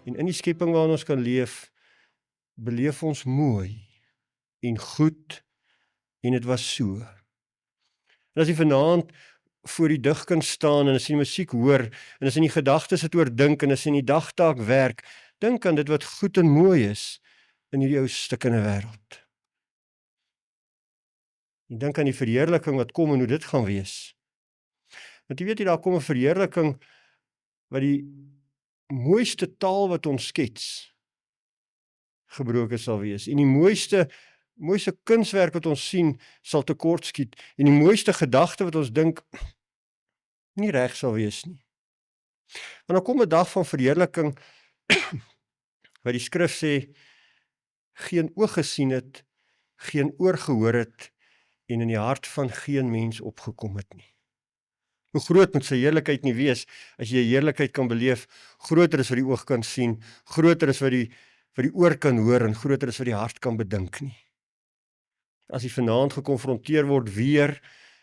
En in die skepping waarin ons kan leef, beleef ons mooi en goed, en dit was so. En as jy vanaand voor die dig kan staan, en as jy die musiek hoor, en as jy in die gedagtes het oordink, en as jy in die dagtaak werk, dink aan dit wat goed en mooi is, in hierdie ou stikkende wêreld. En dink aan die verheerliking wat kom, en hoe dit gaan wees. Want jy weet, daar kom 'n verheerliking, wat die mooiste taal wat ons skets, gebroken sal wees. En die mooiste kunswerk wat ons sien, sal tekortskiet. En die mooiste gedagte wat ons dink, nie reg sal wees nie. Want dan kom 'n dag van verheerliking, wat die skrif sê, geen oog gesien het, geen oor gehoor het, en in die hart van geen mens opgekom het nie. Hoe groot moet sy heerlikheid nie wees, as jy heerlikheid kan beleef, groter is wat die oog kan sien, groter is wat die oor kan hoor, en groter is wat die hart kan bedink nie. As jy vanaand gekonfronteer word weer,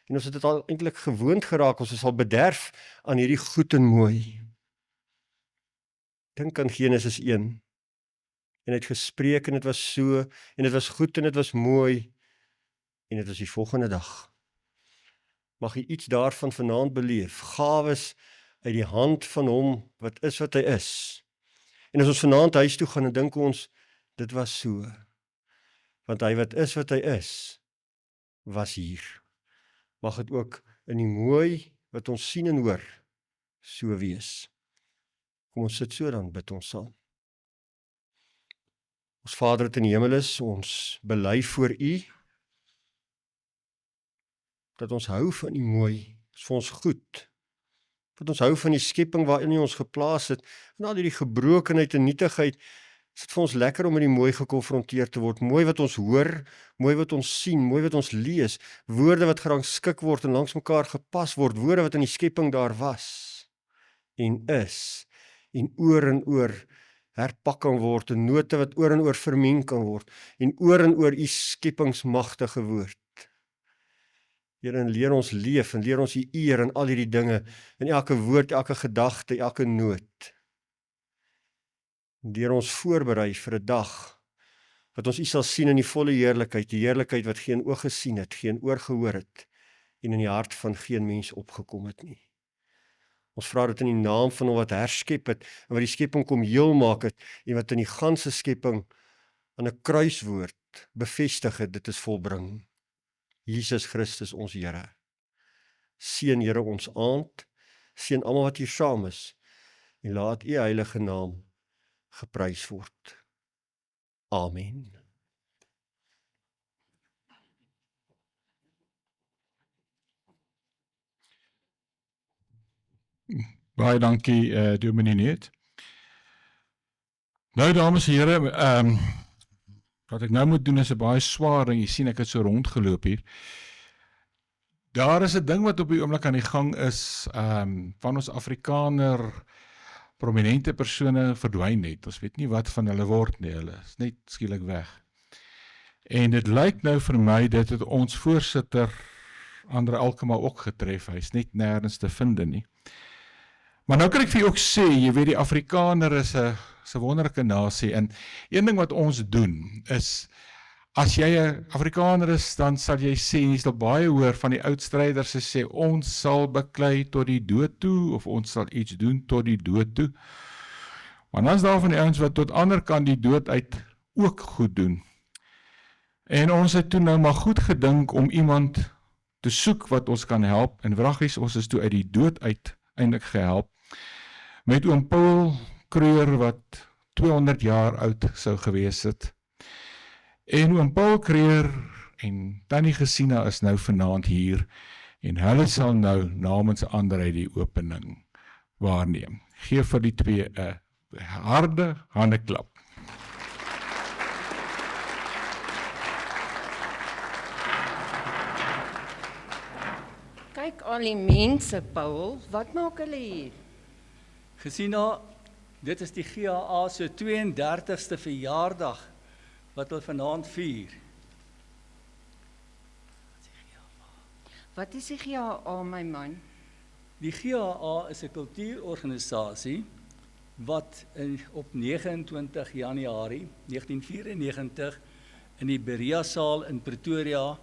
en ons het dit al eintlik gewoond geraak, ons is al bederf aan hierdie goed en mooi. Dink aan Genesis 1, en het gespreek, en het was so, en het was goed, en het was mooi, en het was die volgende dag. Mag jy iets daarvan vanaand beleef, gawes uit die hand van hom, wat hy is. En as ons vanaand huis toe gaan, en dink ons, dit was so. Want hy wat hy is, was hier. Mag het ook in die mooi, wat ons sien en hoor, so wees. Kom ons sit so dan, bid ons saam. Ons Vader wat in die hemel is, ons bely voor U, dat ons hou van die mooi, is vir ons goed. Dat ons hou van die skepping waarin U ons geplaas het, na die gebrokenheid en nietigheid, is dit vir ons lekker om met die mooi gekonfronteer te word, mooi wat ons hoor, mooi wat ons sien, mooi wat ons lees, woorde wat gerangskik word en langs mekaar gepas word, woorde wat in die skepping daar was, en is, en oor herpak kan word, en note wat oor en oor vermeng kan word, en oor U skeppingsmagtige woord. Here, en leer ons leef, en leer ons U eer in al hierdie dinge, in elke woord, elke gedagte, elke noot. Leer ons voorberei vir 'n dag, wat ons U sal sien in die volle heerlikheid, die heerlikheid wat geen oog gesien het, geen oor gehoor het, en in die hart van geen mens opgekom het nie. Ons vra dit in die naam van hom wat herskep het, en wat die skepping kom heel maak het, en wat in die ganse skepping aan 'n kruiswoord bevestig het, dit is volbring. Jesus Christus ons Here. Seën Here ons aand, seën almal wat hier saam is, en laat U heilige naam geprys word. Amen. Baie dankie, Dominee Net. Nou, dames en here, wat ek nou moet doen is 'n baie swaar ding. Jy sien ek het so rondgeloop hier. Daar is 'n ding wat op die oomblik aan die gang is, van ons Afrikaner prominente persone verdwyn net. Ons weet nie wat van hulle word nie, hulle is net skielik weg. En dit lyk nou vir my, dit het ons voorsitter, Andre Alkema ook getref, hy is net nêrens te vind nie. Maar nou kan ek vir jou ook sê, jy weet die Afrikaner is 'n wonderlike nasie, en een ding wat ons doen, is, as jy 'n Afrikaner is, dan sal jy sê, jy sal baie hoor van die oudstryders sê, ons sal beklei tot die dood toe, of ons sal iets doen tot die dood toe. Maar dan is daar van die ouens wat tot ander kant die dood uit ook goed doen. En ons het toe nou maar goed gedink om iemand te soek wat ons kan help, en wraggies, ons is toe uit die dood uit eintlik gehelp, met oom Paul Kreur wat 200 jaar oud sou gewees het. En oom Paul Kreur en Tannie Gesina is nou vanaand hier, en hulle sal nou namens Andre die opening waarneem. Geef vir die twee 'n harde handeklap. Kyk al die mense, Paul, wat maak hulle hier? Gesina, dit is die GAA se 32ste verjaardag wat hulle vanaand vier. Wat is die GAA, my man? Die GAA is 'n kultuurorganisasie wat op 29 Januarie 1994 in die Berea Saal in Pretoria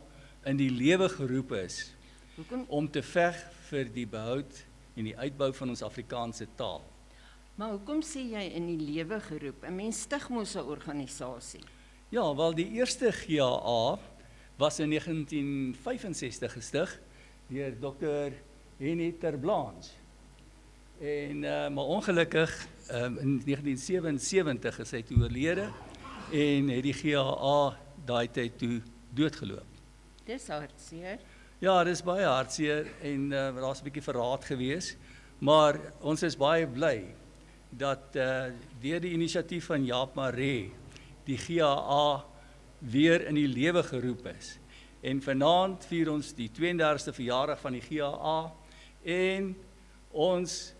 in die lewe geroep is. Hoekom? Om te veg vir die behoud en die uitbou van ons Afrikaanse taal. Maar hoekom sê jy in die lewe geroep? 'n Mens stig mos 'n organisasie. Ja, wel die eerste GAA was in 1965 gestig deur Dr. Henny ter Blanche. En maar ongelukkig in 1977 is hy toe oorlede en het die GAA daai tyd toe doodgeloop. Dis hartseer. Ja, dis baie hartseer en daar's 'n bietjie verraad gewees, maar ons is baie bly dat deur die inisiatief van Jaap Maree die GAA weer in die lewe geroep is. En vanaand vier ons die 32ste verjaardag van die GAA en ons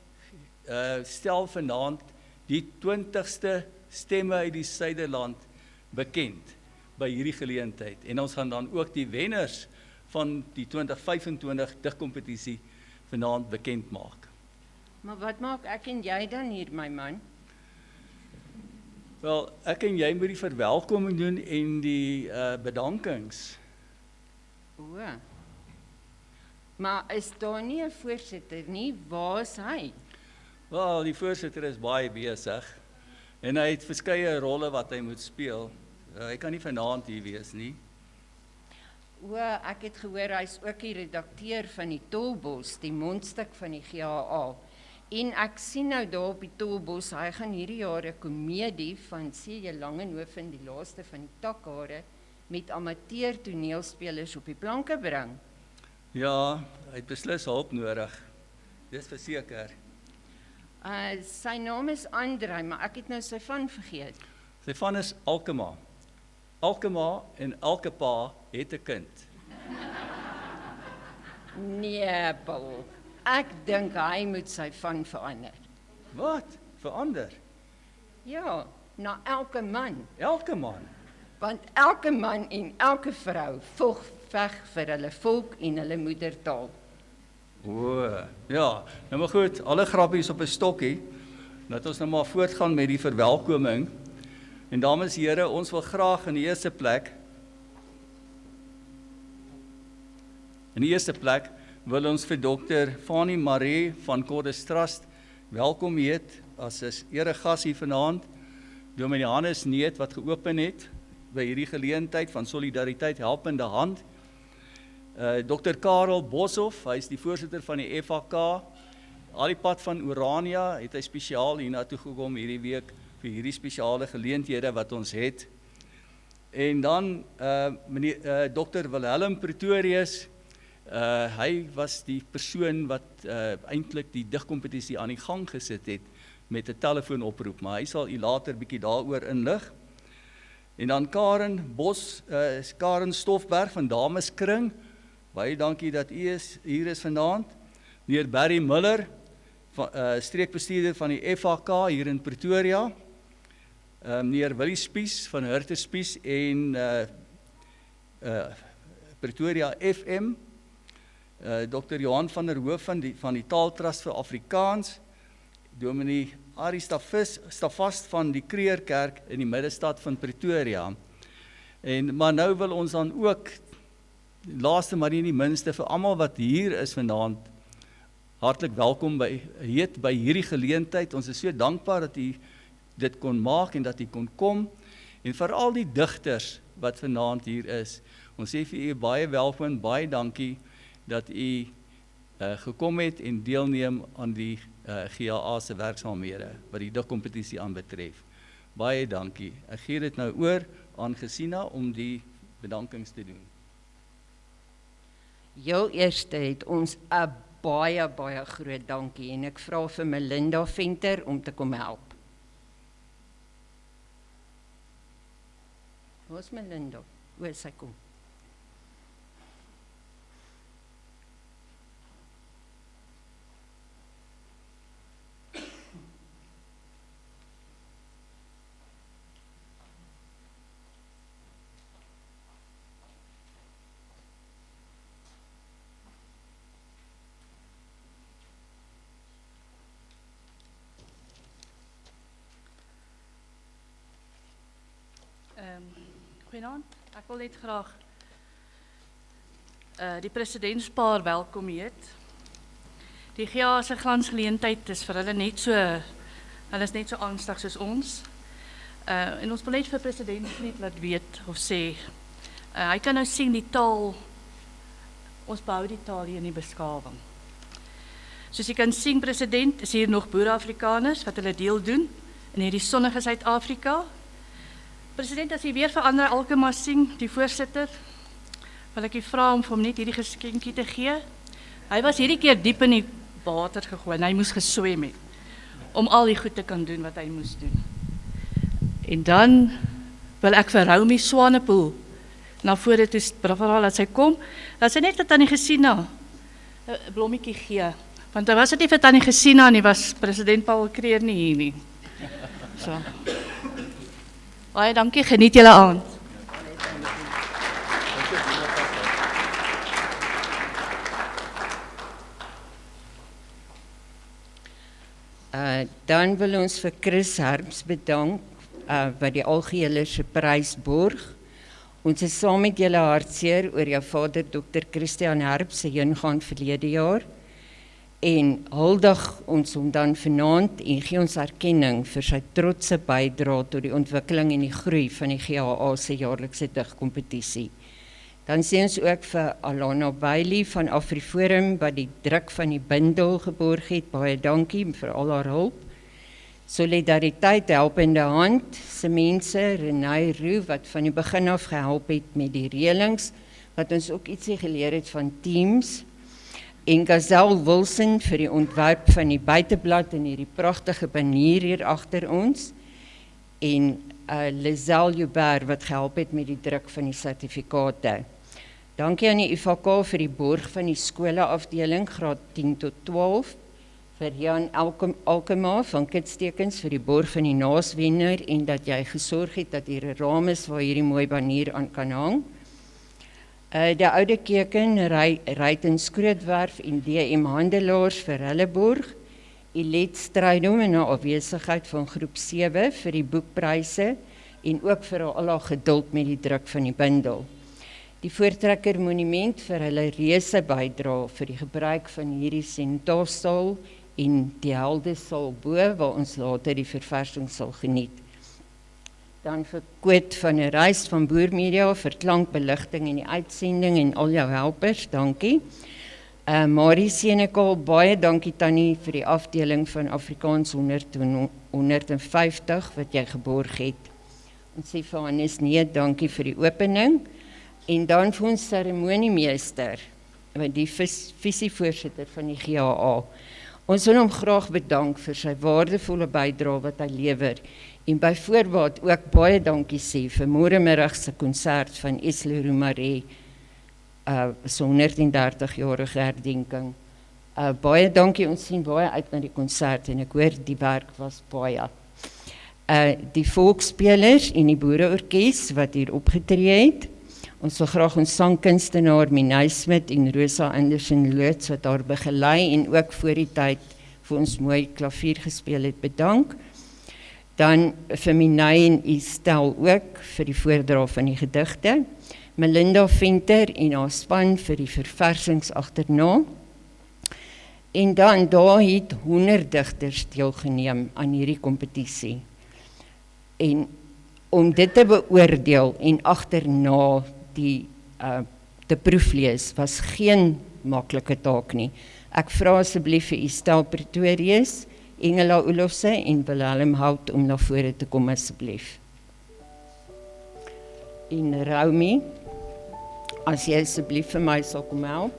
stel vanaand die 20ste stemme uit die Suiderland bekend by hierdie geleentheid. En ons gaan dan ook die wenners van die 2025 digkompetisie vanaand bekend maak. Maar wat maak ek en jy dan hier, my man? Wel, ek en jy moet die verwelkoming doen en die bedankings. O. Maar is daar nie 'n voorsitter nie? Waar is hy? Wel, die voorsitter is baie besig en hy het verskeie rolle wat hy moet speel. Hy kan nie vanaand hier wees nie. O, ek het gehoor hy's ook die redakteur van die Tolbos, die mondstuk van die GAA. En ek sien nou daar op die Tolbos, hy gaan hierdie jaar 'n komedie van C.J. Langehoven, die laaste van die Takhare, met amateur toneelspelers op die planke bring. Ja, hy het beslis hulp nodig. Dis verseker. Sy naam is Andre, maar ek het nou sy van vergeet. Sy van is Alkema. Alkema en elke pa het 'n kind. Nee, Paul. Ek dink hy moet sy van verander. Wat? Verander? Ja, na elke man. Elke man. Want elke man en elke vrou veg vir hulle volk en hulle moedertaal. O, ja. Nou maar goed, alle grappies op 'n stokkie. Laat ons nou maar voortgaan met die verwelkoming. En dames en here, ons wil graag in die eerste plek wil ons vir Dr. Fanny Maree van Cordes Trust welkom heet as 'n eregas hier vanaand. Dominee Hannes Neet wat geopen het by hierdie geleentheid van solidariteit helpende hand. Dr. Karel Boshoff, hy is die voorsitter van die FHK al die pad van Orania het hy spesiaal hiernatoe gekom hierdie week vir hierdie spesiale geleenthede wat ons het. En dan Dr. Wilhelm Pretorius, hy was die persoon wat eintlik die digkompetisie aan die gang gesit het met 'n telefoonoproep, maar hy sal u later bietjie daaroor inlig. En dan Karen Stoffberg van Dameskring, baie dankie dat u hier is vanaand. Meneer Barry Miller, streekbestuurder van die FHK hier in Pretoria. Meneer Willie Spies van Hurter Spies en Pretoria FM. Dr. Johan van der Hoof van die Taaltrust vir Afrikaans. Dominee Arie Stavast van die Kreerkerk in die middestad van Pretoria. Maar nou wil ons dan ook, laaste maar nie die minste, vir almal wat hier is vanaand, hartlik welkom by hierdie geleentheid. Ons is so dankbaar dat u dit kon maak en dat u kon kom. En vir al die digters wat vanaand hier is, ons sê vir u baie welkom, baie dankie dat u gekom het en deelneem aan die GAA se werksaamhede wat die digkompetisie aanbetref. Baie dankie. Ek gee dit nou oor aan Gesina om die bedankings te doen. Heel eerste het ons 'n baie groot dankie en ek vra vir Melinda Venter om te kom help. Waar is Melinda? Waar sy kom? Goeienaand, ek wil net graag die presidentspaar welkom heet. Die GAA se glansgeleentheid is vir hulle net so, hulle is net so angstig soos ons. En ons wil net vir president net laat weet of sê, hy kan nou sien die taal, ons behou die taal hier in die beskawing. Soos jy kan sien, president, is hier nog Boer-Afrikaners wat hulle deel doen in hierdie sonnige Suid-Afrika. President, as jy weer vir Andre Alkema sien, die voorsitter, wil ek jy vra om vir hom net hierdie geskenkie te gee. Hy was hierdie keer diep in die water gegooi en hy moes geswem het, om al die goed te kan doen wat hy moes doen. En dan wil ek vir Romy Swanepoel na vore toe vra dat sy kom, dat sy net vir Tannie Gesina 'n blommetjie gee, want hy was dit nie vir Tannie Gesina nie, was president Paul Kreer nie hier nie. So. Baie dankie, geniet julle aand. Dan wil ons vir Chris Herbs bedank, wat die algehele se prys borg. Ons is saam met julle hartseer oor jou vader Dr. Christian Herbs se heengaan verlede jaar. En huldig ons hom dan vanaand en gee ons erkenning vir sy trotse bydrae tot die ontwikkeling en die groei van die GAA se jaarlikse digkompetisie. Dan sê ons ook vir Alana Bailey van AfriForum wat die druk van die bundel geborg het, baie dankie vir al haar hulp. Solidariteit Helpende Hand se mense, Renée Roux wat van die begin af gehelp het met die reëlings, wat ons ook ietsie geleer het van Teams. En Gazelle Wilson vir die ontwerp van die buiteblad en hierdie pragtige banier hier agter ons. En Lizelle Joubert wat gehelp het met die druk van die sertifikate. Dankie aan die UVK vir die borg van die skoleafdeling graad 10 tot 12. Vir Jan Alkema van Kitstekens vir die borg van die naaswenner en dat jy gesorg het dat hier 'n raam is waar hierdie mooi banier aan kan hang. Die Oude Keuken, Ryten Skrootwerf en DM Handelaars vir hulle borg. Elet Strydom in haar afwesigheid van groep 7 vir die boekpryse en ook vir al haar geduld met die druk van die bundel. Die Voortrekker Monument vir hulle reuse bydra vir die gebruik van hierdie sentosaal en die Heldesaal bo waar ons later die verversing sal geniet. Dan vir Koot van 'n reis van Boer Media vir klankbeligting en die uitsending en al jou helpers, dankie. Marie Senekal, baie dankie Tannie vir die afdeling van Afrikaans 150 wat jy geborg het. Ons sê vir Hannes nee, dankie vir die opening. En dan vir ons seremoniemeester, die visievoorsitter van die GAA. Ons wil hom graag bedank vir sy waardevolle bydrae wat hy lewer. En byvoorbeeld ook baie dankie sê vir môremiddag se konsert van Esle Romaré, so 130-jarige herdenking. Baie dankie, ons sien baie uit na die konsert en ek hoor die werk was baie. Die volksspelers en die boereorkes wat hier opgetree het. Ons wil graag ons sangkunstenaar Minay Smit en Rosa Anderson Loots wat haar begelei en ook voor die tyd vir ons mooi klavier gespeel het bedank. Dan vir Minay en Estel ook vir die voordra van die gedigte. Melinda Venter en haar span vir die verversings agterna. En dan daar het 100 digters deelgeneem aan hierdie kompetisie. En om dit te beoordeel en agterna die te proeflees was geen maklike taak nie. Ek vra asseblief vir Estel Pretorius, Engela Olofse en Wilhelm Hout om na vore te kom asseblief. En Romy, as jy asseblief vir my sal kom help.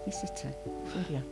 Is dit sy? Voor jou.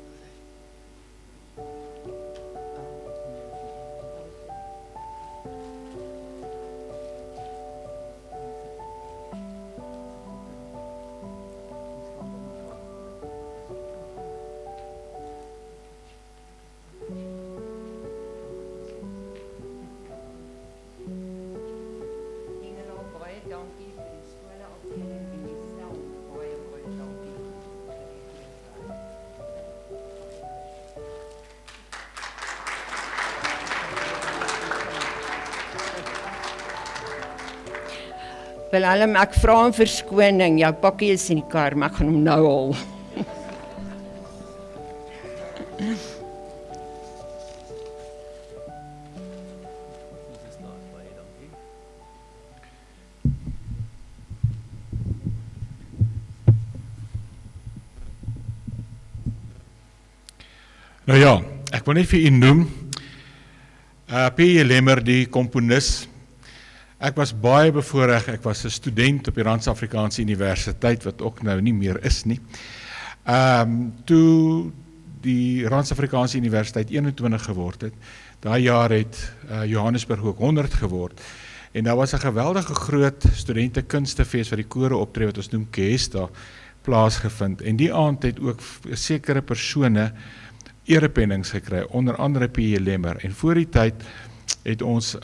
Willem, ek vra om verskoning, jou pakkie is in die kar, maar ek gaan hom nou al. Nou ja, ek wil net vir u noem, P.J. Lemmer, die komponis. Ek was baie bevoorreg, ek was 'n student op die Rand-Afrikaanse Universiteit, wat ook nou nie meer is nie. Toe die Rand-Afrikaanse Universiteit 21 geword het, daai jaar het Johannesburg ook 100 geword, en daar was 'n geweldige groot studentekunstefees wat die kore optree, wat ons noem Kesta, plaasgevind, en die aand het ook sekere persone erepennings gekry, onder andere P.J. Lemmer, en voor die tyd het ons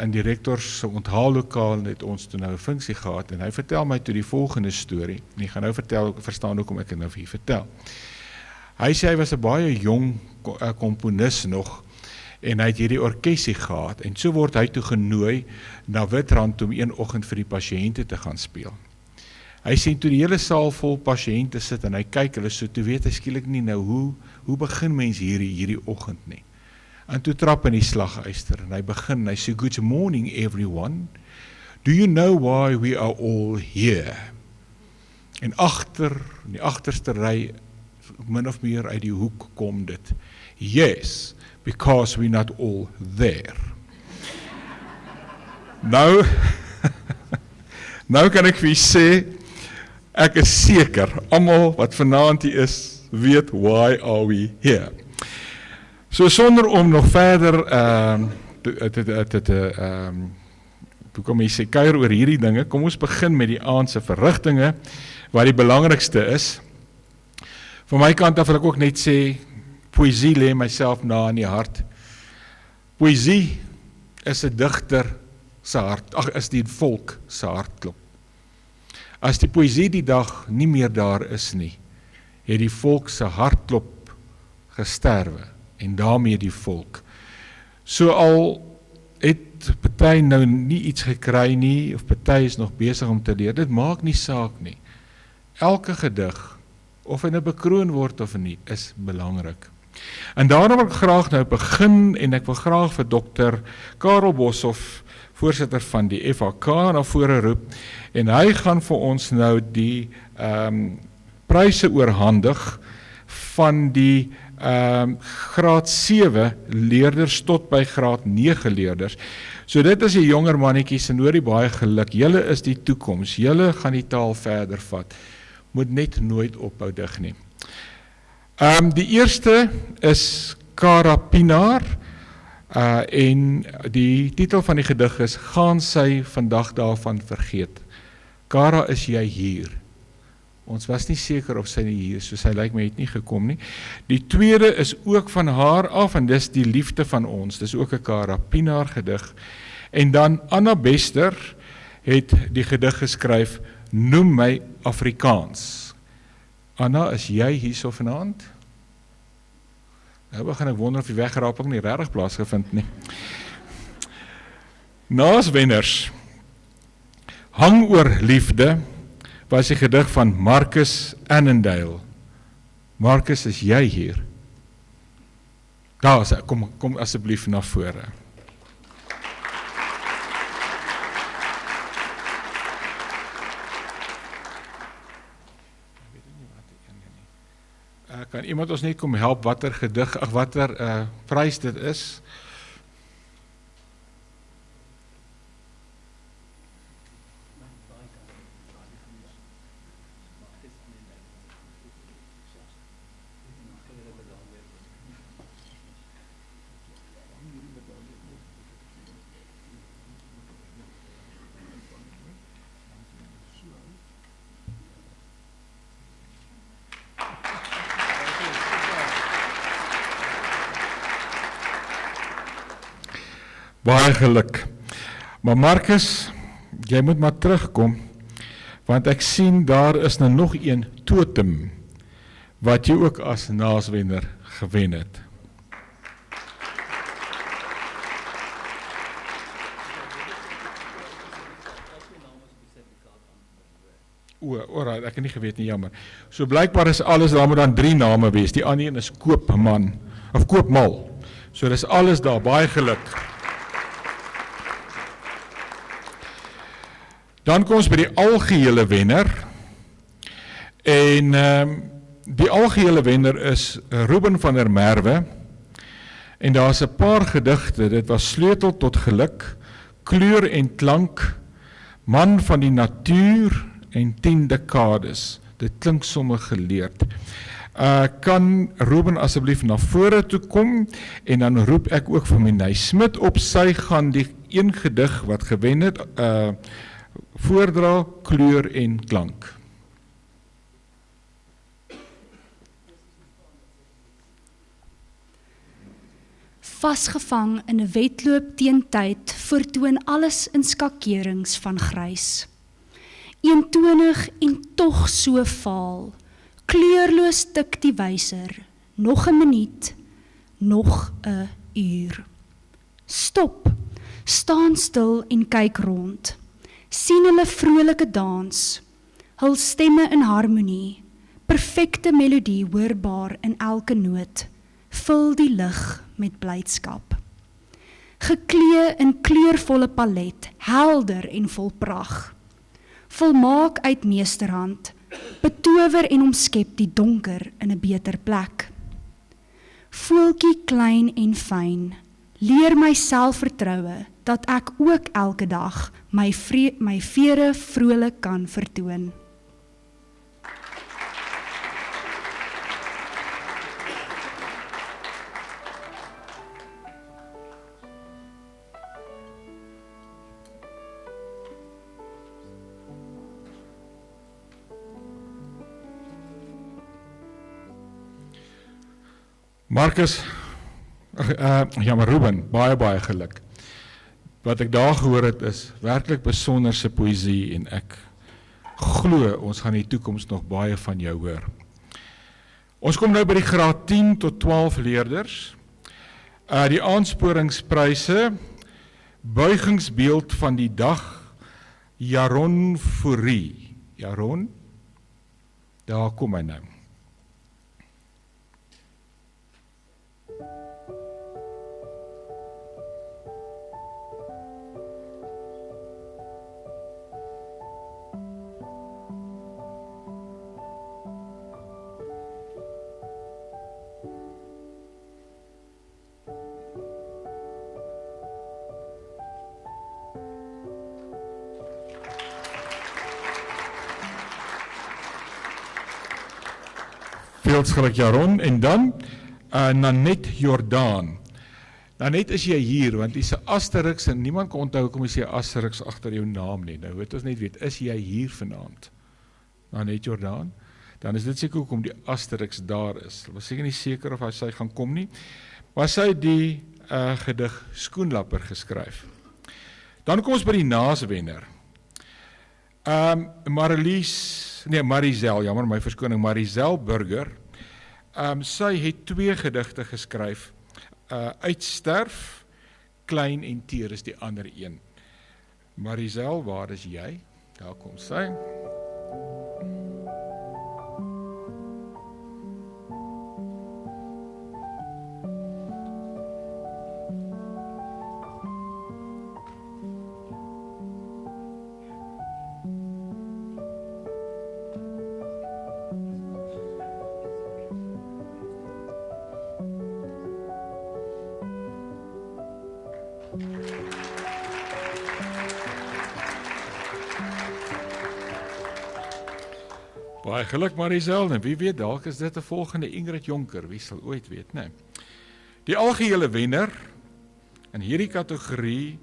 in die rektors onthaallokaal het ons toe nou 'n funksie gehad, en hy vertel my toe die volgende storie, en ek gaan nou verstaan hoekom ek dit nou vir u vertel. Hy sê hy was 'n baie jong komponis nog, en hy het hierdie orkesie gehad, en so word hy toe genooi na Witrand om een oggend vir die pasiënte te gaan speel. Hy sê toe die hele saal vol pasiënte sit, en hy kyk hulle so, toe weet hy skielik nie nou, hoe begin mens hierdie oggend nie. En toe trap in die slaghuister, en hy begin, hy sê, "Good morning everyone, do you know why we are all here?" En in die agterste ry, min of meer uit die hoek kom dit, "Yes, because we're not all there." Nou, nou kan ek vir u sê, ek is seker, almal wat vanaand hier is, weet why are we here. So sonder om nog verder hoe kom jy sê, kuier oor hierdie dinge, kom ons begin met die aand se verrigtinge, wat die belangrikste is. Van my kant af wil ek ook net sê, poësie lê myself na in die hart. Poësie is 'n digter se hart, is die volk se hartklop. As die poësie die dag nie meer daar is nie, het die volk se hartklop gesterwe, en daarmee die volk. So al het party nou nie iets gekry nie, of party is nog besig om te leer, dit maak nie saak nie. Elke gedig, of hy nou bekroon word of nie, is belangrik. En daarom wil ek graag nou begin en ek wil graag vir Dr. Karel Boshoff, voorsitter van die FHK, na vore roep en hy gaan vir ons nou die pryse oorhandig van die graad 7 leerders tot by graad 9 leerders. So dit is die jonger mannetjies en hoor die baie geluk. Julle is die toekoms. Julle gaan die taal verder vat. Moet net nooit ophou dig nie. Die eerste is Kara Pinaar en die titel van die gedig is Gaan sy vandag daarvan vergeet. Kara, is jy hier? Ons was nie seker of sy nie hier is, so sy lyk my het nie gekom nie. Die tweede is ook van haar af en dis Die liefde van ons. Dis ook 'n Kara Pinaar gedig. En dan Anna Bester het die gedig geskryf Noem my Afrikaans. Anna, is jy hierso vanaand? Nou begin ek wonder of die wegraping nie regtig plaasgevind nie. Naaswenners. Hang oor liefde was die gedig van Marcus Annandale. Marcus, is jy hier? Daar is hy, kom asseblief na vore. Kan iemand ons net kom help watter gedig, watter prys dit is? Baie geluk. Maar Marcus, jy moet maar terugkom, want ek sien daar is nou nog een totem, wat jy ook as naaswenner gewen het. Alright, ek het nie geweet nie, jammer. So blykbaar is alles, daar moet dan 3 name wees, die ander een is Koopman, of Koopmal. So dis alles daar, baie geluk. Dan kom ons by die algehele wenner, en die algehele wenner is Ruben van der Merwe, en daar is 'n paar gedigte, dit was Sleutel tot geluk, Kleur en klank, Man van die natuur en 10 dekades, dit klink sommer geleerd. Kan Ruben asseblief na vore toe kom, en dan roep ek ook vir Minay Smit op, sy gaan die een gedig wat gewen het, voordra, kleur en klank. Vasgevang in 'n wedloop teen tyd, vertoon alles in skakerings van grys. Eentonig en tog so vaal, kleurloos tik die wyser, nog 'n minuut, nog 'n uur. Stop, staan stil en kyk rond. Sien hulle vrolike dans, hul stemme in harmonie, perfekte melodie hoorbaar in elke noot, vul die lig met blydskap. Geklee in kleurvolle palet, helder en vol pragt, volmaak uit meesterhand, betower en omskep die donker in 'n beter plek. Voeltjie klein en fyn, leer my selfvertroue, dat ek ook elke dag my vere vrolik kan vertoon. Marcus, ja maar Ruben, baie geluk. Wat ek daar gehoor het is werklik besonderse poësie en ek glo ons gaan in die toekoms nog baie van jou hoor. Ons kom nou by die graad 10 tot 12 leerders. Die aansporingspryse, buigingsbeeld van die dag, Jaron Fourie. Jaron, daar kom hy nou. Veeltskrik Jaron, en dan Nanette Jordaan. Nanette, is jy hier, want dis 'n asterix, en niemand kan onthou kom jy sê asterix agter jou naam nie. Nou moet ons net weet, is jy hier vanaand? Nanette Jordaan? Dan is dit seker hoekom die asterix daar is. Ek was seker nie seker of sy gaan kom nie, maar sy het die gedig Skoenlapper geskryf. Dan kom ons by die naaswenner. Marizel, jammer my verskoning, Marizel Burger. Sy het 2 gedigte geskryf. Uitsterf, Klein en Teer is die ander een. Marizel, waar is jy? Daar kom sy. Baie geluk Marizel, en wie weet, dalk is dit 'n volgende Ingrid Jonker, wie sal ooit weet, né? Die algehele wenner in hierdie kategorie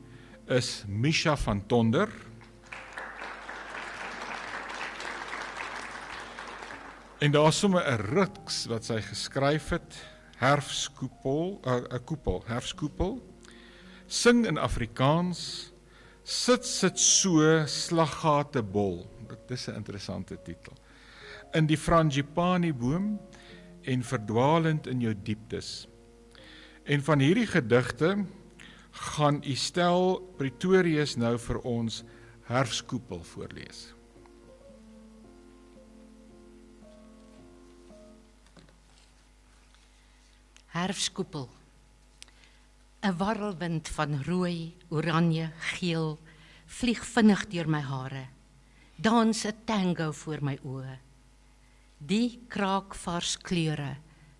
is Misha van Tonder. En daar is sommer 'n riks wat sy geskryf het, Herfskoepel, Herfskoepel, sing in Afrikaans, sit so, slaggate bol. Dit is 'n interessante titel. In die frangipani boom en verdwalend in jou dieptes. En van hierdie gedigte gaan Estel Pretorius nou vir ons Herfskoepel voorlees. Herfskoepel. 'n warrelwind van rooi, oranje, geel vlieg vinnig deur my hare. Dans 'n tango voor my oë. Die kraakvars kleure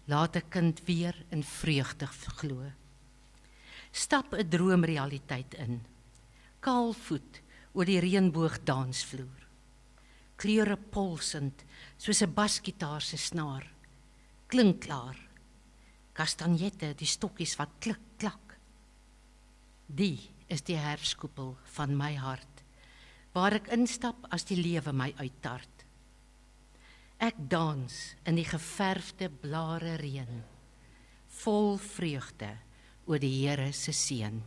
laat 'n kind weer in vreugde glo. Stap 'n droomrealiteit in. Kaalvoet oor die reënboogdansvloer. Kleure polsend soos 'n basgitaar se snaar. Klink klaar. Kastanjette, die stokkies wat klik klak. Die is die herfskoepel van my hart, waar ek instap as die lewe my uittart. Ek dans in die geverfde blare reën, vol vreugde oor die Here se seën.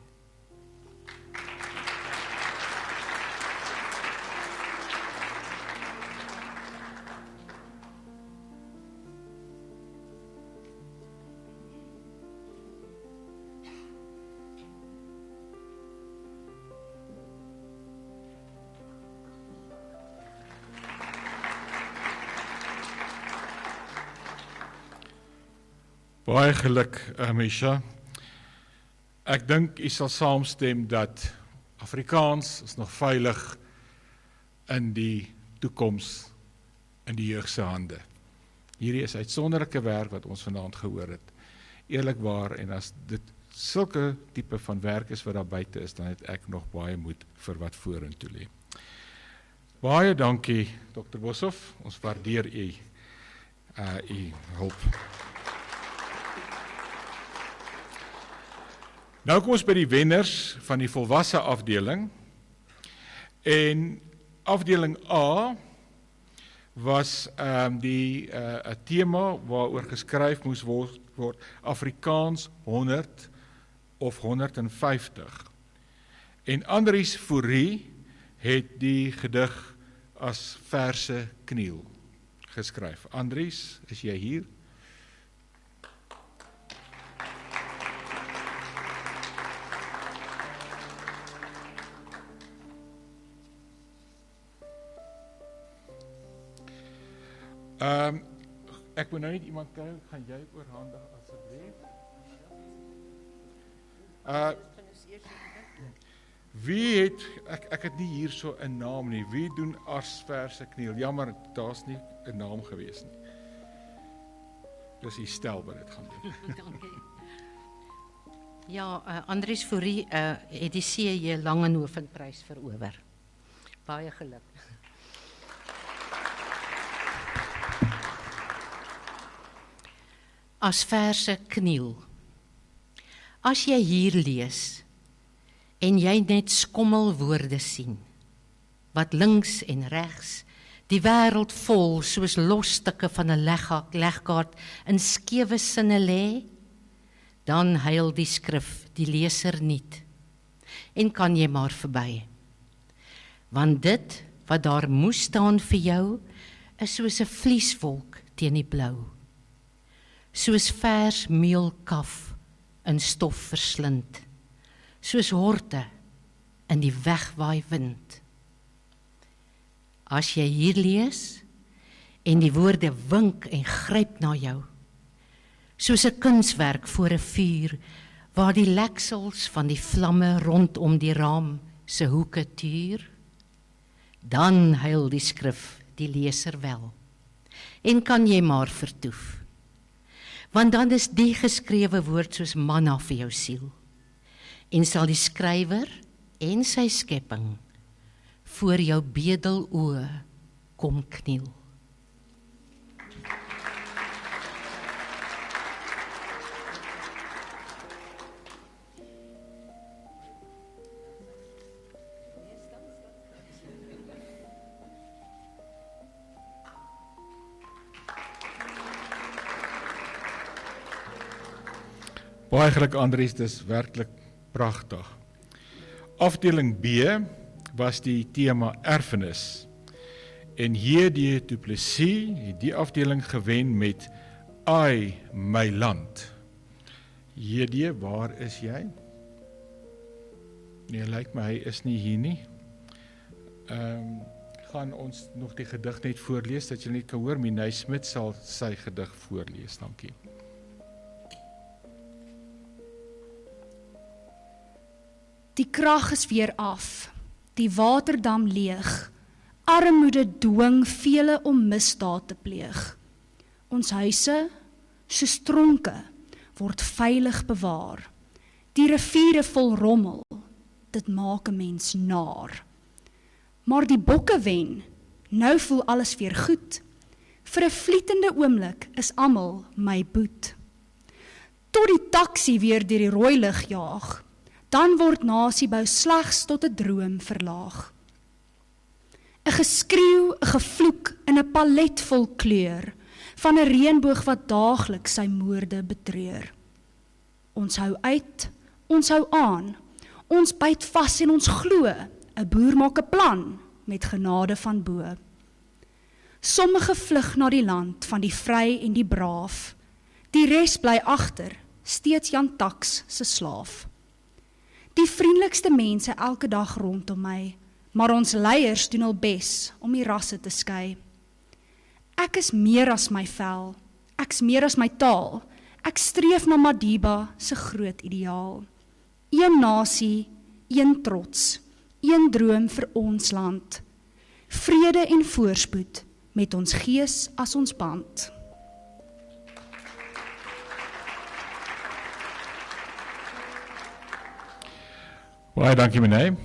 Baie geluk, Misha. Ek dink u sal saamstem dat Afrikaans is nog veilig in die toekoms in die jeug se hande. Hierdie is uitsonderlike werk wat ons vanaand gehoor het. Eerlikwaar, en as dit sulke tipe van werk is wat daar buite is, dan het ek nog baie moed vir wat vorentoe lê. Baie dankie, Dr. Boshoff. Ons waardeer u hulp. Nou kom ons by die wenners van die volwasse afdeling. En afdeling A was die tema waaroor geskryf moes word Afrikaans 100 of 150. En Andries Fourie het die gedig as verse kniel geskryf. Andries, is jy hier? Ek moet nou net iemand kry, gaan jy oorhandig asseblief? Wie het, ek het nie hier so 'n naam nie, wie doen Arsverse kniel? Jammer, daar's nie 'n naam gewees nie. Dis die stel wat dit gaan doen. Dankie. Ja, Andries Fourie het die C.J. Langehovenprys verower. Baie geluk. as verse kniel. As jy hier lees en jy net skommelwoorde sien, wat links en regs die wêreld vol soos losstukke van 'n legkaart in skewe sinne lê, dan huil die skrif die leser niet en kan jy maar verby. Want dit wat daar moes staan vir jou is soos 'n vlieswolk teen die blou, soos vers meelkaf in stof verslind, soos horte in die wegwaai wind. As jy hier lees en die woorde wink en gryp na jou, soos 'n kunswerk voor 'n vuur, waar die leksels van die vlamme rondom die raam se hoeke tuur, dan huil die skrif die leser wel, en kan jy maar vertoef. Want dan is die geskrewe woord soos manna vir jou siel, en sal die skrywer en sy skepping voor jou bedeloë kom kniel. Baie geluk Andries, dis werklik pragtig. Afdeling B was die tema erfenis. En J.D. Du Plessis het die afdeling gewen met Ai, my land. J.D., waar is jy? Nee, lyk my hy is nie hier nie. Gaan ons nog die gedig net voorlees, dat jy net kan hoor, Minay Smit sal sy gedig voorlees, dankie. Die krag is weer af, die waterdam leeg, armoede dwing vele om misdaad te pleeg. Ons huise, soos tronke, word veilig bewaar. Die riviere vol rommel, dit maak 'n mens naar. Maar die bokke wen, nou voel alles weer goed. Vir 'n vlietende oomblik is almal my boet. Tot die taxi weer deur die rooi lig jaag, dan word nasiebou slegs tot 'n droom verlaag. 'n Geskreeu, 'n gevloek in 'n palet vol kleur, van 'n reënboog wat daagliks sy moorde betreur. Ons hou uit, ons hou aan, ons byt vas en ons glo, 'n boer maak 'n plan met genade van bo. Sommige vlug na die land van die vry en die braaf, die res bly agter, steeds Jan Taks se slaaf. Die vriendelikste mense elke dag rondom my, maar ons leiers doen hul bes om die rasse te skei. Ek is meer as my vel, ek's meer as my taal, ek streef na Madiba se groot ideaal. Een nasie, een trots, een droom vir ons land. Vrede en voorspoed met ons gees as ons band. Baie dankie Minay.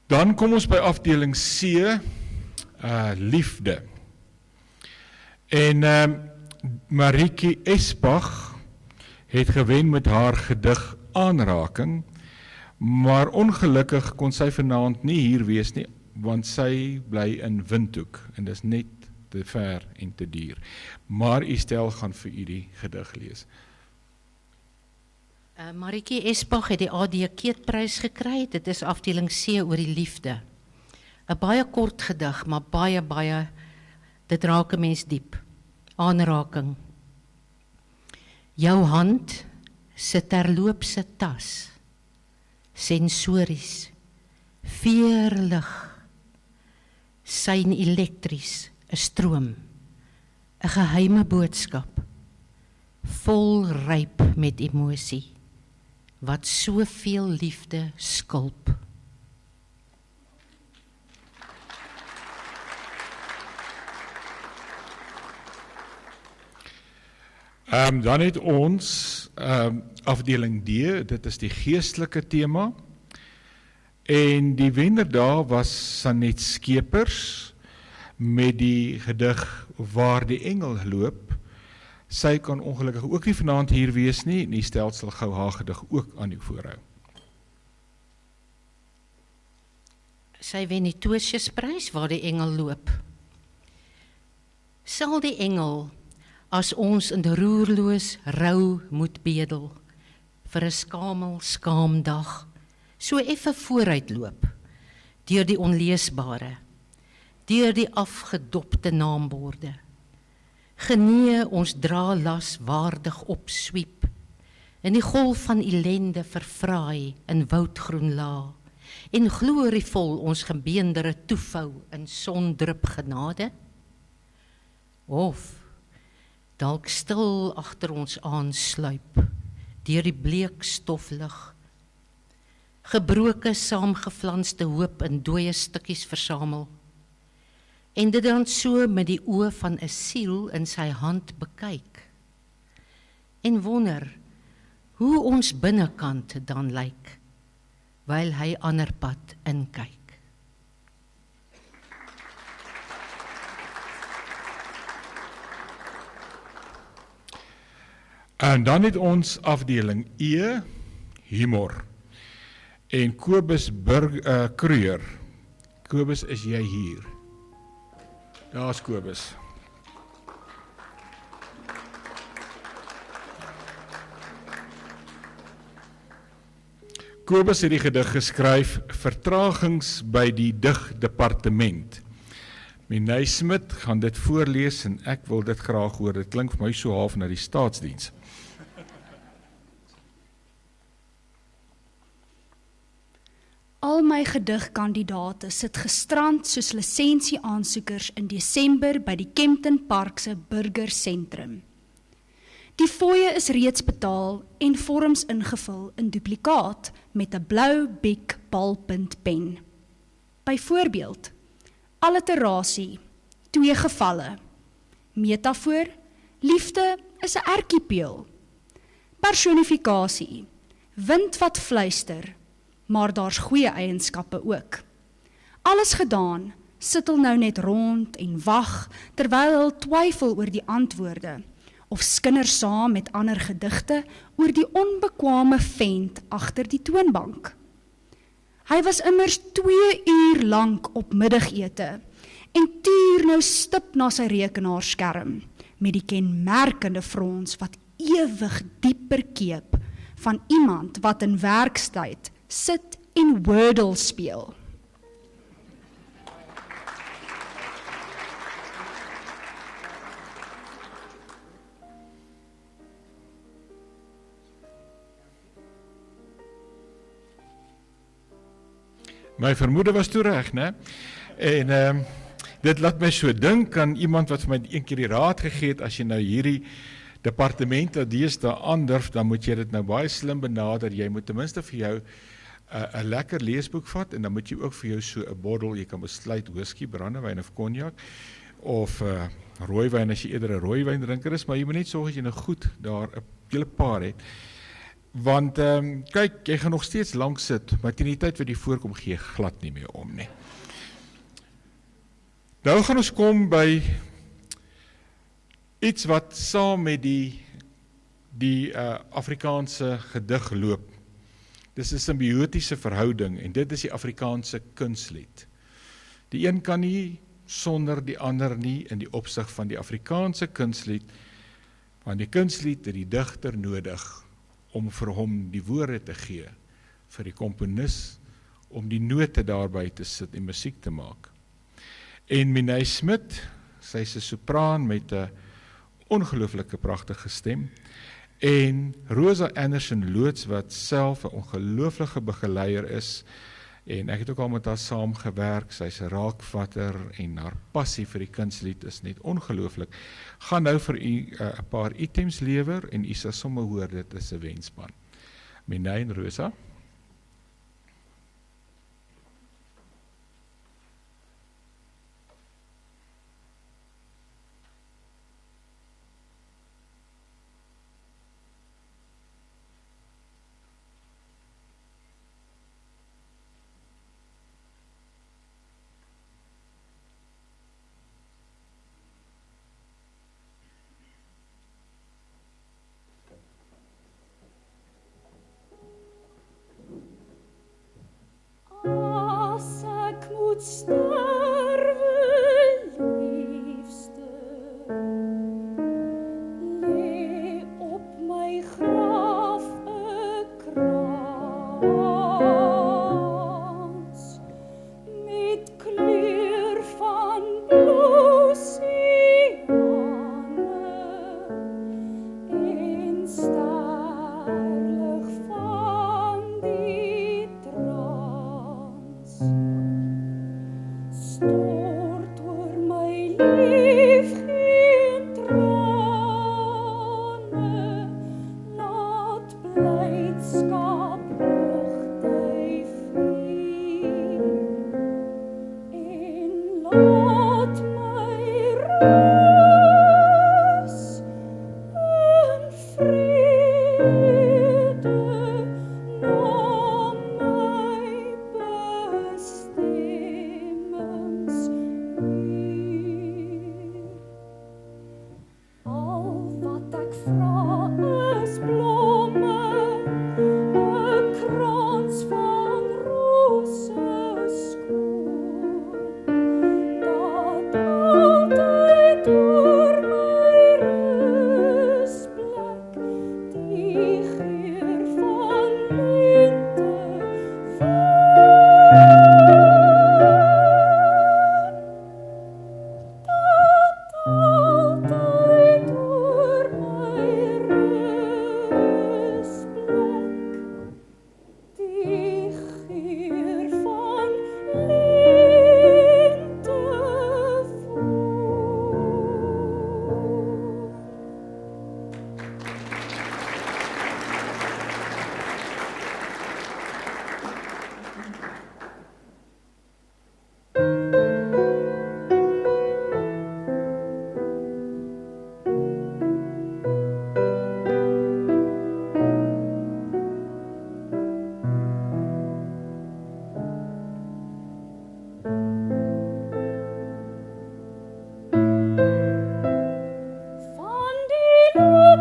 Dan kom ons by afdeling C, liefde. En Marieke Esbach het gewen met haar gedig Aanraking, maar ongelukkig kon sy vanaand nie hier wees nie, want sy bly in Windhoek en dis net te ver en te duur. Maar Estel gaan vir u die gedig lees. Marieke Esbach het die A.D. Keetprys gekry, dit is afdeling C oor die liefde. 'n Baie kort gedig, maar baie, dit raak 'n mens diep. Aanraking. Jou hand se terloopse tas, sensories, veerlig, sein elektries, 'n stroom, 'n geheime boodskap, vol ryp met emosie, wat soveel liefde skulp. Dan het ons afdeling D, dit is die geestelike tema, en die wenner daar was Sanet Skeepers met die gedig Waar die engel loop. Sy kan ongelukkig ook nie vanaand hier wees nie, en die stelsel gou haar gedig ook aan u voorhou. Sy wen die Tosiusprys waar die engel loop. Sal die engel, as ons in roerloos rou moet bedel, vir 'n skaamdag, so effe vooruitloop, deur die onleesbare, deur die afgedopte naamborde. Genee ons dralas waardig opswiep, in die golf van ellende vervraai in woudgroen la, en glorievol ons gebeendere toevou in sondrup genade? Of dalk stil agter ons aansluip, deur die bleek stoflig, gebroke saamgeflanste hoop in dooie stukkies versamel, en dit dan so met die oë van 'n siel in sy hand bekyk, en wonder hoe ons binnekant dan lyk, wyl hy ander pad inkyk. En dan het ons afdeling E, humor. En Kobus Kruger. Kobus, is jy hier? Daar's Kobus. Kobus het die gedig geskryf, Vertragings by die digdepartement. Minay Smit gaan dit voorlees en ek wil dit graag hoor. Dit klink vir my so half na die staatsdiens. Al my gedigkandidate sit gestrand soos lisensieaansoekers in Desember by die Kempton Park se burgersentrum. Die fooie is reeds betaal en vorms ingevul in duplikaat met 'n blou Bic balpuntpen. Byvoorbeeld, alliterasie, 2 gevalle. Metafoor, liefde is 'n ertjiepeel. Personifikasie, wind wat fluister, maar daar's goeie eienskappe ook. Alles gedaan, sit hulle nou net rond en wag, terwyl hulle twyfel oor die antwoorde, of skinder saam met ander gedigte oor die onbekwame vent agter die toonbank. Hy was immers 2 uur lank op middagete en tuur nou stip na sy rekenaarskerm met die kenmerkende frons wat ewig dieper keep van iemand wat in werkstyd sit en Wordle speel. My vermoede was toe reg, né? En dit laat my so dink aan iemand wat vir my een keer die raad gegee het, as jy nou hierdie departement wat deesdae aandurf, dan moet jy dit nou baie slim benader. Jy moet ten minste vir jou 'n lekker leesboek vat en dan moet jy ook vir jou so 'n bottel, jy kan besluit whisky, brandewyn of cognac of rooiwyn as jy eerder 'n rooiwyndrinker is, maar jy moet net sorg dat jy nou goed daar 'n hele paar het. Want kyk, jy gaan nog steeds lank sit, maar teen die tyd wat jy voorkom gee glad nie meer om nie. Nou gaan ons kom by iets wat saam met die Afrikaanse gedig loop. Dis 'n simbiotiese verhouding en dit is die Afrikaanse kunslied. Die een kan nie sonder die ander nie in die opsig van die Afrikaanse kunslied, want die kunslied het die digter nodig om vir hom die woorde te gee, vir die komponis om die note daarby te sit en musiek te maak. En Minay Smit, sy is 'n sopraan met 'n ongelooflike pragtige stem, en Rosa Anderson Loots wat self 'n ongelooflike begeleier is, en ek het ook al met haar saamgewerk, sy is 'n raakvatter en haar passie vir die kunslied is net ongelooflik. Gaan nou vir u 'n paar items lewer en u sal sommer hoor dit is 'n wenspan. Minay en Rosa.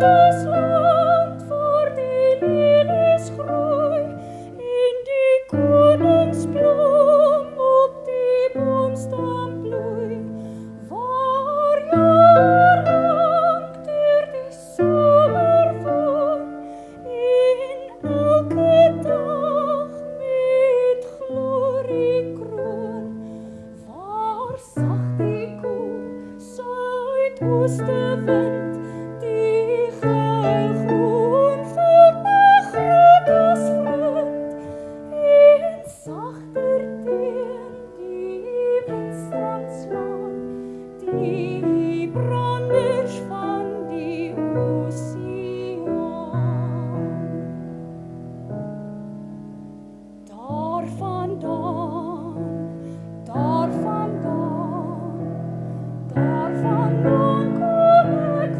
Paradysland waar die lelies groei en die koningsbloem op die boomstam bloei, waar jaarlang deur die somer woon en elke dag met glorie kroon, waar sag die koel suidooste wind die geil groen veld begroet as vriend en sagter teen die windstrand slaan die branders van die oseaan. Daar vandaan kom ek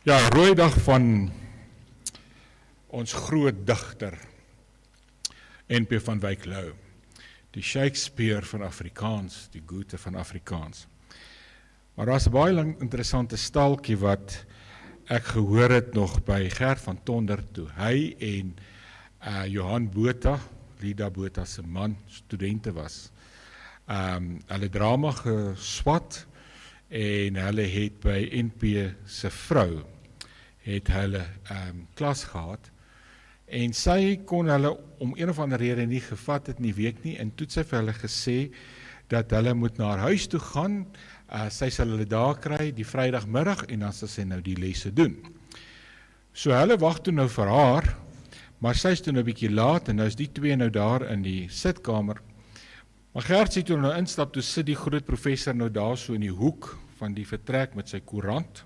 Ja, rooi dag van ons groot digter, N.P. van Wyk Louw. Die Shakespeare van Afrikaans, die Goethe van Afrikaans. Maar daar is 'n baie lang interessante staaltjie wat ek gehoor het nog by Gert van Tonder toe. Hy en Johan Botha, Lida Botha se man, studente was. Hulle drama geswat en hulle het by NP se vrou het hulle klas gehad. En sy kon hulle om een of ander rede nie gevat het nie, weet nie, en toe het sy vir hulle gesê dat hulle moet na haar huis toe gaan, sy sal hulle daar kry die Vrydagmiddag en dan sal sy nou die lesse doen. So hulle wag toe nou vir haar, maar sy is toe nou 'n bietjie laat en nou is die twee nou daar in die sitkamer. Maar Gert sê toe nou instap, toe sit die groot professor nou daar so in die hoek van die vertrek met sy koerant.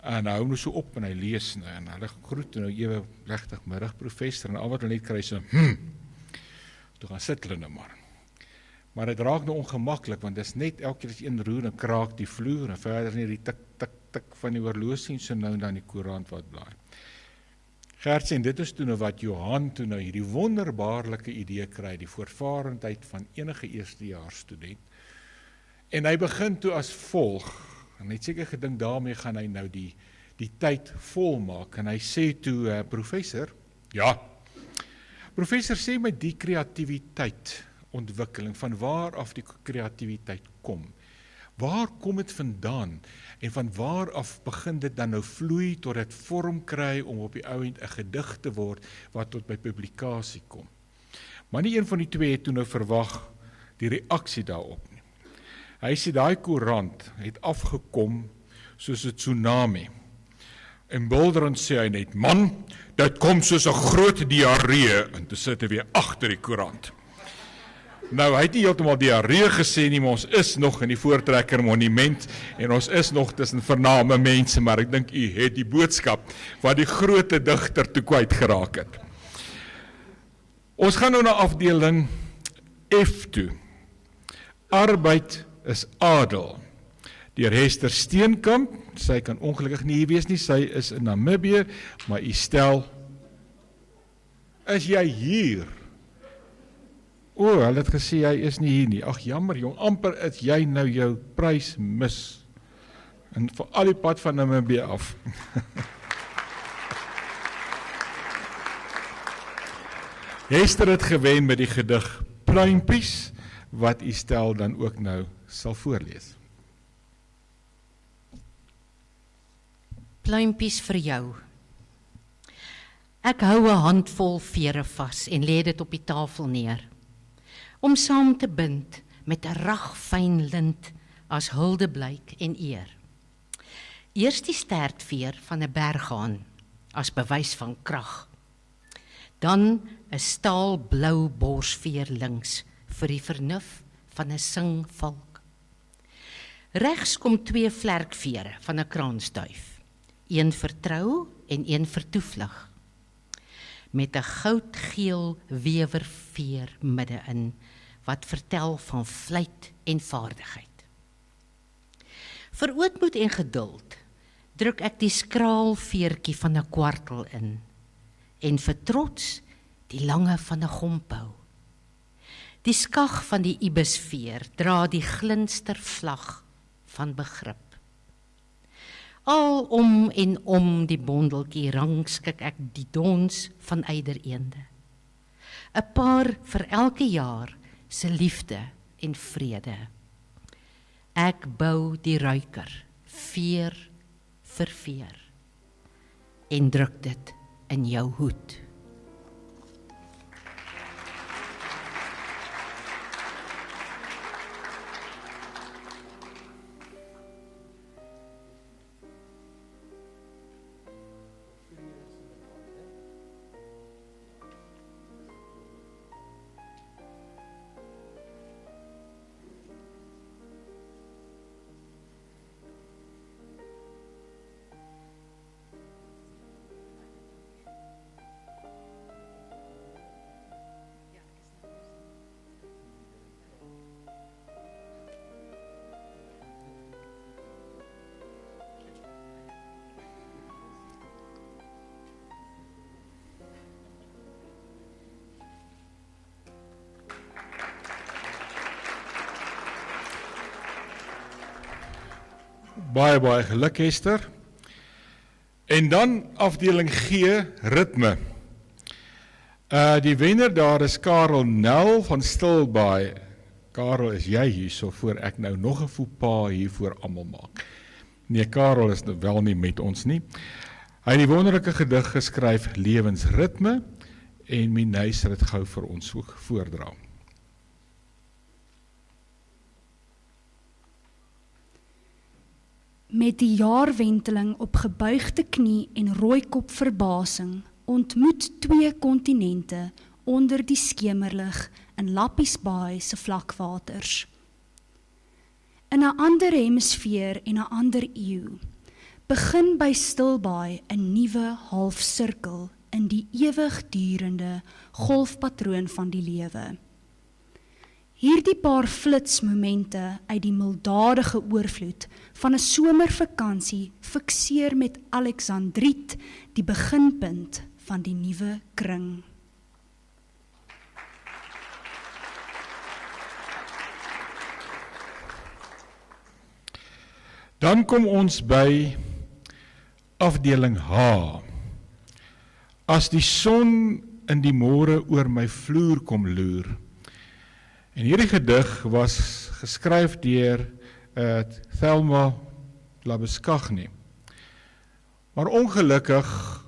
En hy hou nou so op en hy lees nou, en hulle groet nou ewe plegtig middag professor, en al wat hulle net kry so, toe gaan sit hulle nou maar. Maar dit raak nou ongemaklik, want dit is net elke keer as een roer, dan kraak die vloer, en verder nie die tik, tik, tik van die horlosie, so nou dan die koerant wat blaai. Gert sê, en dit is toe nou wat Johan toe nou hierdie wonderbaarlike idee kry, die voortvarendheid van enige eerstejaars student. En hy begin toe as volg, en hy het seker gedink daarmee gaan hy nou die tyd volmaak, en hy sê toe, professor, ja, professor sê my die kreatiwiteit, ontwikkeling, van waar af die kreatiwiteit kom. Waar kom dit vandaan, en van waar af begin dit dan nou vloei, tot dit vorm kry, om op die ouend 'n gedig te word, wat tot by publikasie kom. Maar nie een van die twee het toe nou verwag, die reaksie daarop nie. Hy sê, daai koerant het afgekom, soos 'n tsunami. En bulderend sê hy net, man, dit kom soos 'n groot diarree, en toe sit hy weer agter die koerant. Nou, hy het nie heeltemal diarree gesê nie, maar ons is nog in die Voortrekker Monument, en ons is nog tussen vername mense, maar ek dink u het die boodskap, wat die grote digter toe kwyt geraak het. Ons gaan nou na afdeling F toe. Arbeid is adel. Deur Hester Steenkamp, sy kan ongelukkig nie hier wees nie, sy is in Namibië, maar u stel, is jy hier? Hulle het gesê, hy is nie hier nie. Ag jammer jong, amper is jy nou jou prys mis. En vir al die pad van Namibië af. Hester het gewen met die gedig Pluimpies, wat u stel dan ook nou sal voorlees. Pluimpies vir jou. Ek hou 'n handvol vere vas en lê dit op die tafel neer, om saam te bind met 'n ragfyn lint as huldeblyk en eer. Eers die stertveer van 'n berghaan as bewys van krag. Dan 'n staalblou borsveer links vir die vernuf van 'n singvalk. Regs kom 2 vlerkvere van 'n kraansduif, een vir trou en een vir toevlug, met 'n goudgeel wewerveer midde-in, wat vertel van vlyt en vaardigheid. Vir ootmoed en geduld druk ek die skraal veertjie van 'n kwartel in, en vir trots die lange van 'n gompou. Die skag van die ibisveer dra die glinstervlag van begrip. Al om en om die bondeltjie rangskik ek die dons van ydereende. 'n Paar vir elke jaar se liefde en vrede. Ek bou die ruiker, veer vir veer, en druk dit in jou hoed. Baie geluk, Esther. En dan afdeling G, ritme. Die wenner daar is Karel Nel van Stilbaai. Karel, is jy hierso voor ek nou nog 'n faux pas hier voor almal maak? Nee, Karel is nou wel nie met ons nie. Hy het die wonderlike gedig geskryf Lewensritme en Minys het dit gou vir ons ook voordra. Met die jaarwenteling op gebuigde knie en rooikop verbasing ontmoet 2 kontinente onder die skemerlig in Lappiesbaai se vlakwaters. In 'n ander hemisfeer en 'n ander eeu begin by Stilbaai 'n nuwe halfsirkel in die ewigdurende golfpatroon van die lewe. Hierdie paar flitsmomente uit die milddadige oorvloed van 'n somervakansie fikseer met Alexandriet die beginpunt van die nuwe kring. Dan kom ons by afdeling H. As die son in die môre oor my vloer kom loer. En hierdie gedig was geskryf deur Thelma Labuschagne. Maar ongelukkig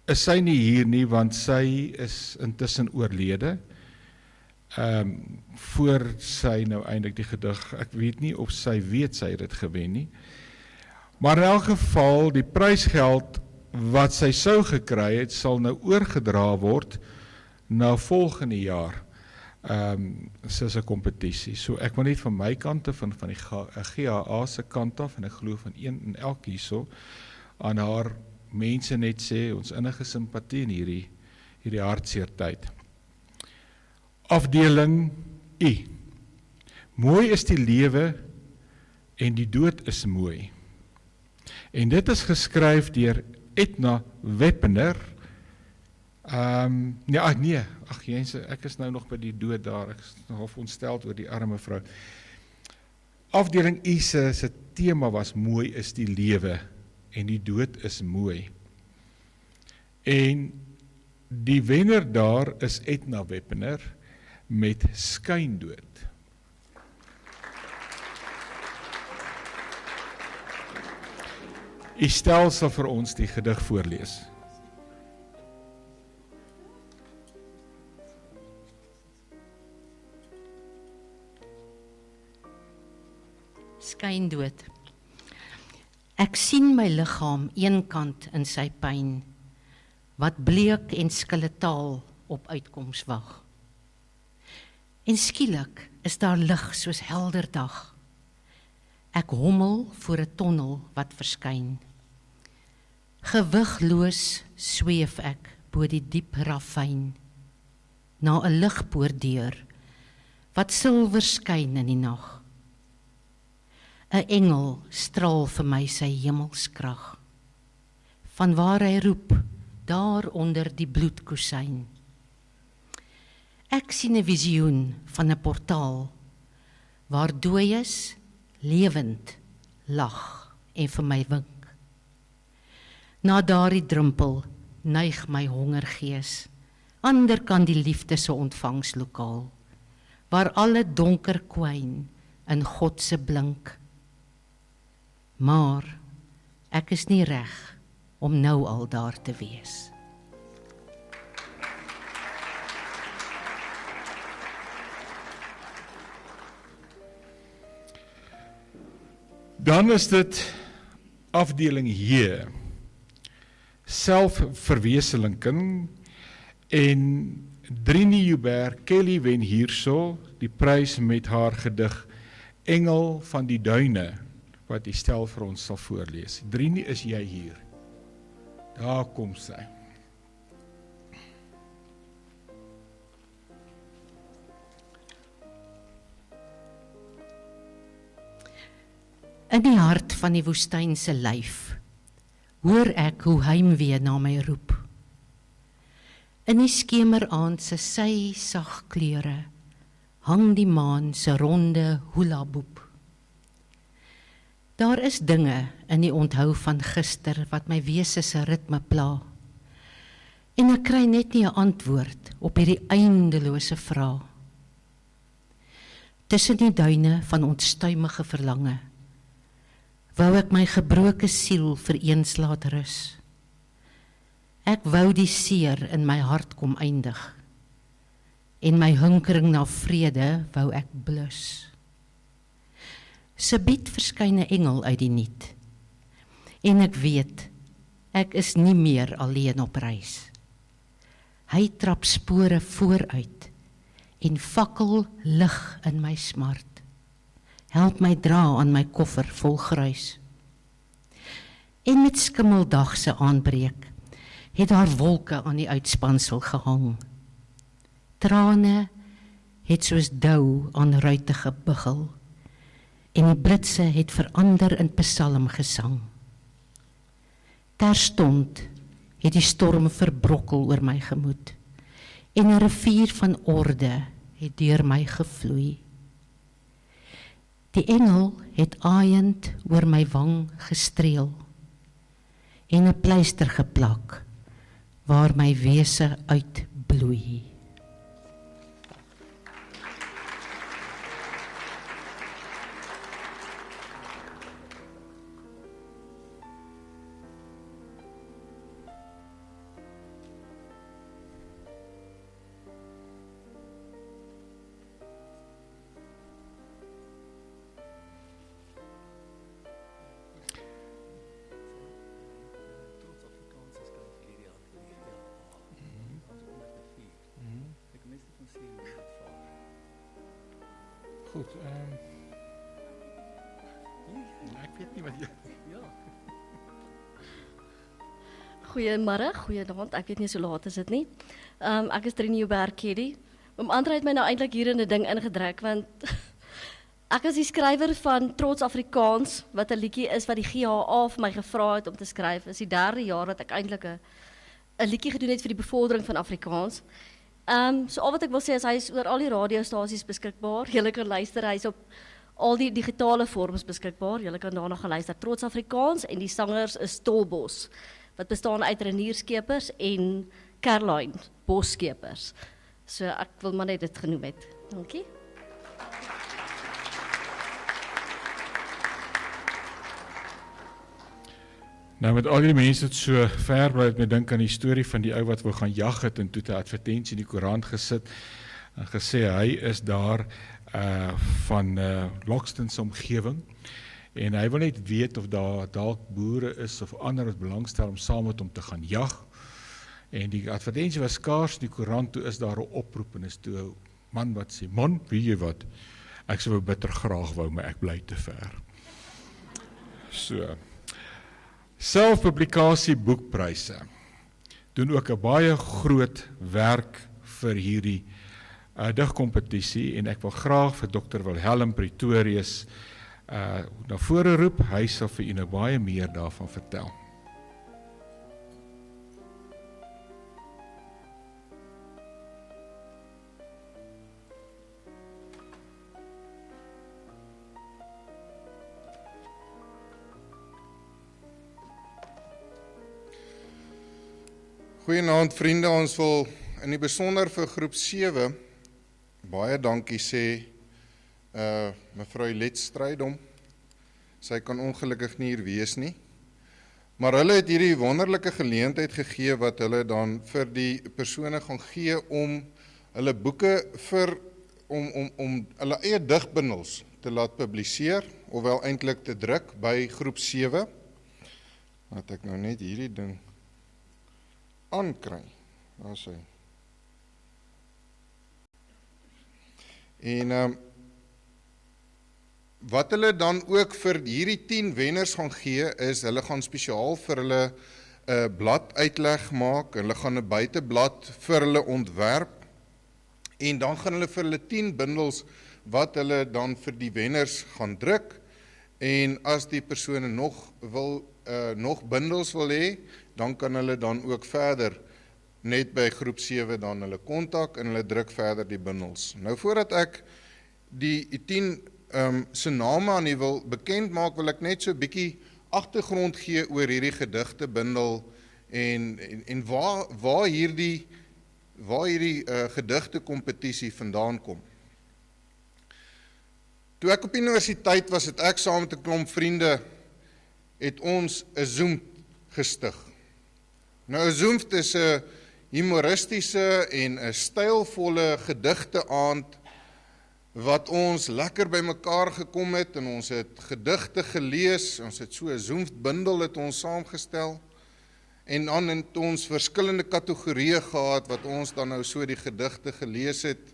is sy nie hier nie, want sy is intussen oorlede. Voor sy nou eintlik die gedig, ek weet nie of sy weet sy het dit gewen nie. Maar in elk geval, die prysgeld wat sy sou gekry het, sal nou oorgedra word na volgende jaar. Soos 'n kompetisie. So ek wil net van my kant af, van die GAA se kant af, en ek glo van een en elk hierso, aan haar mense net sê, ons innige simpatie in hierdie hartseer tyd. Afdeling I. Mooi is die lewe en die dood is mooi. En dit is geskryf deur Edna Weppener. Ek is nou nog by die dood daar, ek is nog ontsteld oor die arme vrou. Afdeling I se tema was mooi is die lewe en die dood is mooi. En die wenner daar is Edna Weppener met skyndood. Estel sal vir ons die gedig voorlees. Skyndood. Ek sien my liggaam eenkant in sy pyn, wat bleek en skille taal op uitkoms wag. En skielik is daar lig soos helder dag. Ek hommel voor 'n tonnel wat verskyn. Gewigloos sweef ek bo die diep ravyn, na 'n ligpoortdeur wat silwer skyn in die nag. 'n engel straal vir my sy hemelskrag, van waar hy roep, daar onder die bloedkusyn. Ek sien 'n visioen van 'n portaal, waar dooies lewend lag en vir my wink. Na daardie drempel neig my hongergees, ander kan die liefde se ontvangslokaal, waar alle donker kwyn in God se blink. Maar ek is nie reg om nou al daar te wees. Dan is dit afdeling J. Selfverwesenliking, en Drini Joubert Kelly wen hierso die prys met haar gedig Engel van die Duine, wat die stel vir ons sal voorlees. Drini, is jy hier? Daar kom sy. In die hart van die woestynse lyf, hoor ek hoe heimwee na my roep. In die skemeraand se sy sag kleure, hang die maan se ronde hula-boop. Daar is dinge in die onthou van gister wat my wese se ritme pla. En ek kry net nie 'n antwoord op hierdie eindelose vraag. Tussen die duine van onstuimige verlange, wou ek my gebroke siel vir eens laat rus. Ek wou die seer in my hart kom eindig, en my hinkering na vrede wou ek blus. Subiet verskyn 'n engel uit die niet, en ek weet, ek is nie meer alleen op reis. Hy trap spore vooruit, en fakkel lig in my smart. Help my dra aan my koffer vol gruis. En met skimmeldag se aanbreek, het daar wolke aan die uitspansel gehang. Trane het soos dou aan ruite gebiggel, en die blitse het verander in psalmgesang. Terstond het die storm verbrokkel oor my gemoed, en 'n rivier van orde het deur my gevloei. Die engel het aaiend oor my wang gestreel, en 'n pleister geplak, waar my wese uitbloei. Goed, ek weet nie wat jy... Goeiemôre, goeienaand. Ek weet nie so laat is dit nie. Ek is Trini Joubert-Kelly. Oom Andre het my nou eintlik hier in 'n ding ingedruk want ek is die skrywer van Trots Afrikaans wat 'n liedjie is wat die GHA vir my gevra het om te skryf. Dit is die 3de jaar dat ek eintlik 'n liedjie gedoen het vir die bevordering van Afrikaans. So al wat ek wil sê is hy is oor al die radiostasies beskikbaar. Julle kan luister, hy is op al die digitale vorms beskikbaar. Julle kan daarna gaan luister. Trots Afrikaans en die sangers is Stolbos wat bestaan uit Renierskepers en Caroline Boskepers. So ek wil maar net dit genoem het. Dankie. Nou met al die mense wat so ver bly, het my dink aan die storie van die ou wat wou gaan jag het en toe 'n advertensie in die koerant gesit en gesê hy is daar van Lockston se omgewing en hy wil net weet of daar dalk boere is of ander wat belangstel om saam met hom te gaan jag. En die advertensie was skaars in die koerant, toe is daar 'n oproep en is toe 'n man wat sê, "Man, weet jy wat? Ek sou bitter graag wou, maar ek bly te ver." So selfpublikasie boekpryse doen ook 'n baie groot werk vir hierdie digkompetisie en ek wil graag vir Dr. Wilhelm Pretorius na vore roep. Hy sal vir u nou baie meer daarvan vertel. Goeienaand vriende, ons wil in die besonder vir groep 7 baie dankie sê mevrou Let Strydom. Sy kan ongelukkig nie hier wees nie. Maar hulle het hierdie wonderlike geleentheid gegee wat hulle dan vir die persone gaan gee om hulle boeke om hulle eie digbundels te laat publiseer, ofwel eintlik te druk by groep 7. Laat ek nou net hierdie ding aankry. Daar is hy. En wat hulle dan ook vir hierdie 10 wenners gaan gee, is hulle gaan spesiaal vir hulle 'n blad uitleg maak, hulle gaan 'n buiteblad vir hulle ontwerp, en dan gaan hulle vir hulle 10 bundels wat hulle dan vir die wenners gaan druk, en as die persone nog bundels wil hê, dan kan hulle dan ook verder net by groep 7 dan hulle kontak en hulle druk verder die bundels. Nou voordat ek die 10 se name aan u wil bekend maak, wil ek net so 'n bietjie agtergrond gee oor hierdie gedigtebundel en waar hierdie gedigtekompetisie vandaan kom. Toe ek op universiteit was, het ek saam met 'n klomp vriende het ons 'n Zoom gestig. Nou 'n Zoom is 'n humoristiese en 'n stylvolle gedigteaand wat ons lekker by mekaar gekom het en ons het gedigte gelees, ons het so 'n Zoom-bundel het ons saamgestel en dan het ons verskillende kategorieë gehad wat ons dan nou so die gedigte gelees het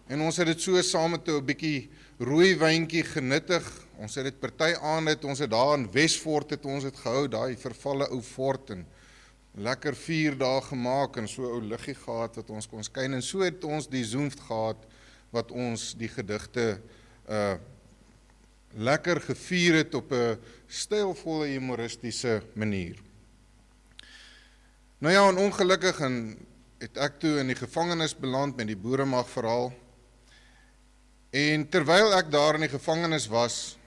en ons het dit so saam met 'n bietjie rooiwyntjie genuttig. Ons het dit party aand het ons het daar in Wesfort het ons het gehou, daai vervalle ou fort en lekker 4 dae gemaak en so ou liggie gehad wat ons kon skyn en so het ons die Zoom gehad wat ons die gedigte lekker gevier het op 'n stylvolle humoristiese manier. Nou ja, en ongelukkig het ek toe in die gevangenis beland met die Boeremag verhaal. En terwyl ek daar in die gevangenis was,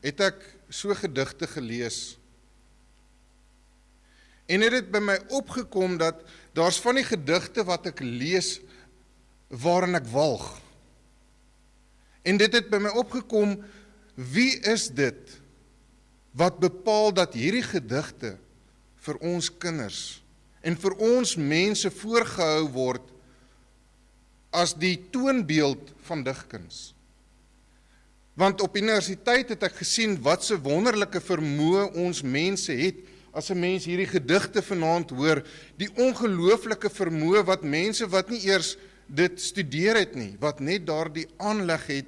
het ek so gedigte gelees. En het dit by my opgekom dat daar's van die gedigte wat ek lees waarin ek walg. En dit het by my opgekom, wie is dit wat bepaal dat hierdie gedigte vir ons kinders en vir ons mense voorgehou word as die toonbeeld van digkuns. Want op universiteit het ek gesien wat se wonderlike vermoë ons mense het as 'n mens hierdie gedigte vanaand hoor, die ongelooflike vermoë wat mense wat nie eers dit studeer het nie, wat net daardie aanleg het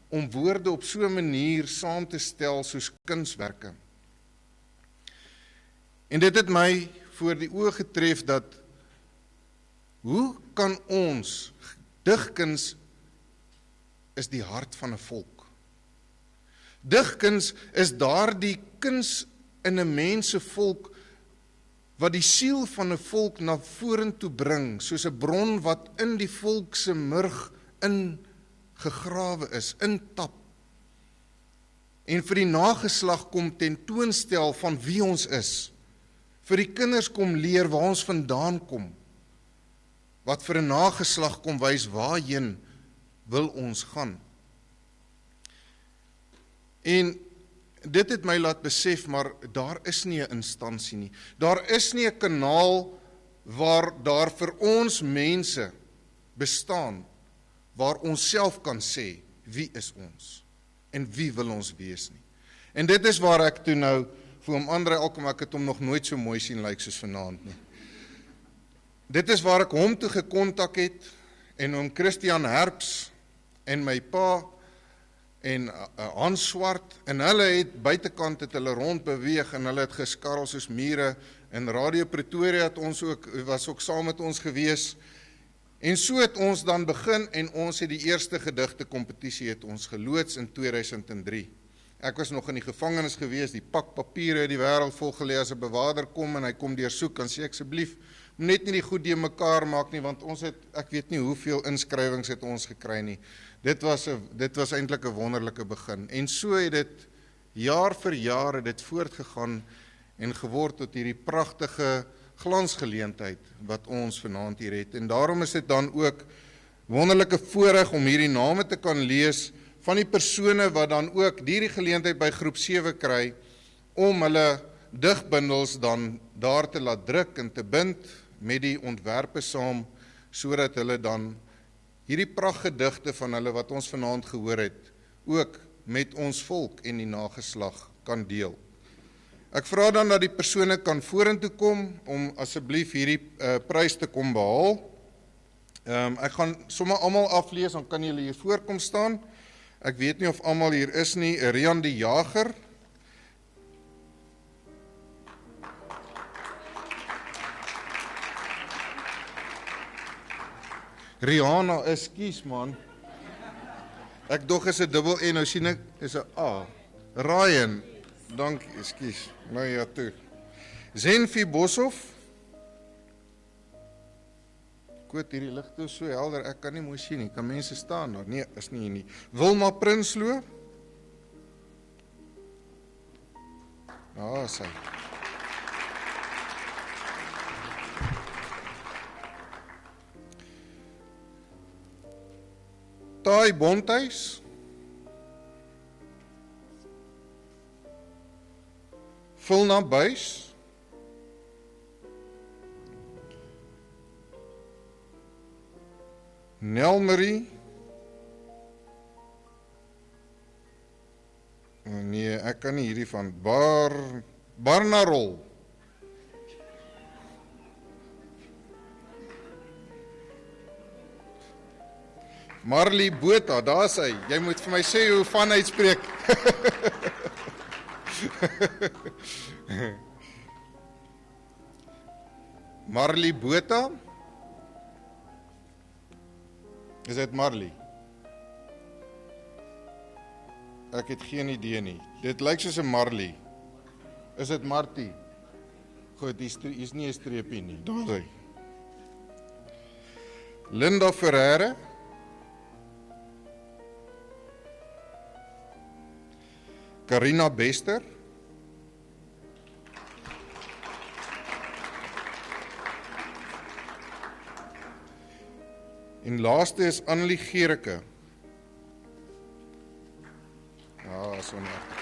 om woorde op so 'n manier saam te stel soos kunswerke. En dit het my voor die oë getref dat hoe kan ons digkuns is die hart van 'n volk. Digkuns is daardie kuns in 'n mens se volk wat die siel van 'n volk na vorentoe bring, soos 'n bron wat in die volk se murg ingegrawe is, intap. En vir die nageslag kom tentoonstel van wie ons is. Vir die kinders kom leer waar ons vandaan kom. Wat vir 'n nageslag kom wys waarheen wil ons gaan. En dit het my laat besef, maar daar is nie 'n instansie nie. Daar is nie 'n kanaal waar daar vir ons mense bestaan, waar ons self kan sê, wie is ons en wie wil ons wees nie. En dit is waar ek toe nou, vir hom Andre Alkom, ek het hom nog nooit so mooi sien lyk soos vanaand nie. Dit is waar ek hom toe gekontak het, en oom Christian Herps, en my pa, en Hans Swart, en hulle het buitekant het hulle rond beweeg, en hulle het geskarrel soos mure, en Radio Pretoria het was ook saam met ons gewees, en so het ons dan begin, en ons het die eerste gedigte kompetisie het ons geloods in 2003. Ek was nog in die gevangenis gewees, die pak papiere het die wêreld vol gelê, as 'n bewaarder kom en hy kom deursoek, en sê ek asseblief, net nie die goed die mekaar maak nie, want ons het, ek weet nie hoeveel inskrywings het ons gekry nie. Dit was eintlik 'n wonderlike begin. En so het dit jaar vir jaar het dit voortgegaan en geword tot hierdie pragtige glansgeleentheid wat ons vanaand hier het. En daarom is dit dan ook wonderlike voorreg om hierdie name te kan lees van die persone wat dan ook hierdie geleentheid by groep 7 kry om hulle digbundels dan daar te laat druk en te bind met die ontwerpe saam, sodat hulle dan hierdie prachtgedigte van hulle wat ons vanaand gehoor het, ook met ons volk en die nageslag kan deel. Ek vra dan dat die persone kan vorentoe kom om asseblief hierdie prys te kom behaal. Ek gaan sommer almal aflees, dan kan julle hier voorkom staan. Ek weet nie of almal hier is nie. Rian die Jager. Rihanna, ekskuus man. Ek dog is 'n dubbel N, nou sien ek is 'n A. Ryan, dankie, ekskuus. Nou ja toe. Zenfi Boshoff. Koot, hierdie ligte is so helder, ek kan nie mooi sien nie. Kan mense staan daar? Nee, is nie hier nie. Wilma Prinsloo? Daar is hy. Taai Bonthuis? Vilna Buys? Nelmarie? Nee, ek kan nie hierdie van Barnarol. Marlie Botha, daar is hy. Jy moet vir my sê hoe van uitspreek. Marlie Botha? Is dit Marlie? Ek het geen idee nie. Dit lyk soos 'n Marlie. Is dit Martie? Goed, hier is nie 'n streepie nie. Daar is hy. Linda Ferreira? Karina Bester? En laaste is Annelie Gericke. Ja, so net.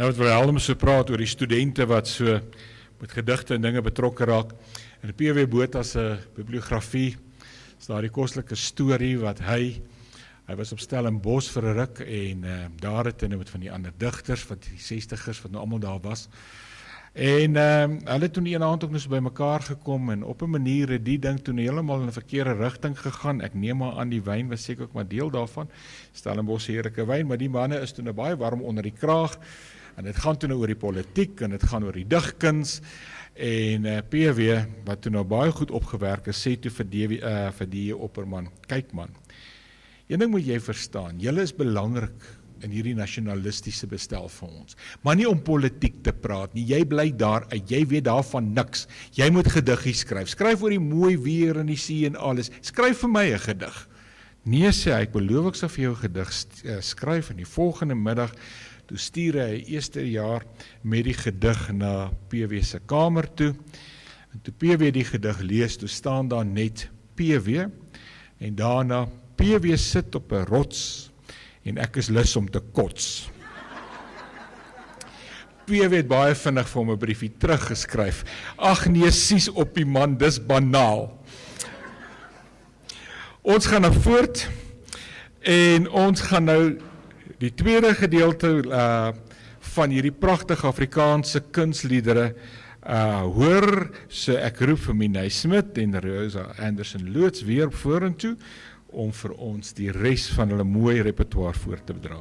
Nou het Wilhelm so praat oor die studente wat so met gedigte en dinge betrokke raak. In P.W. Botha se bibliografie is daar die kostelike storie wat hy was op Stellenbosch vir 'n ruk en daar het hy met van die ander digters, wat die 60ers wat nou almal daar was. En hulle het toen die ene aand ook nog so by mekaar gekom en op 'n manier het die ding toen heeltemal in 'n verkeerde rigting gegaan. Ek neem maar aan die wyn was seker ook maar deel daarvan. Stellenbosch heerlike wyn, maar die manne is toe baie warm onder die kraag. En dit gaan toe nou oor die politiek en dit gaan oor die digkuns. En PW wat toe nou baie goed opgewerk is, sê toe vir die Opperman, kyk man. Een ding moet jy verstaan, julle is belangrik in hierdie nasionalistiese bestel van ons. Maar nie om politiek te praat nie, jy bly daar uit, jy weet daarvan niks. Jy moet gediggies skryf, skryf oor die mooi weer en die see en alles, skryf vir my 'n gedig. Nee, sê hy, ek beloof ek sal vir jou 'n gedig skryf en die volgende middag, toe stuur hy eerste jaar met die gedig na PW se kamer toe. En toe PW die gedig lees, toe staan daar net PW en daarna PW sit op 'n rots en ek is lus om te kots. PW het baie vinnig vir hom 'n briefie teruggeskryf. Ag nee, sies op die man, dis banaal. Ons gaan nou voort en ons gaan nou die tweede gedeelte van hierdie pragtige Afrikaanse kunsliedere hoor, so ek roep vir Minnie Smit en Rosa Anderson loods weer vorentoe om vir ons die res van hulle mooi repertoire voor te dra.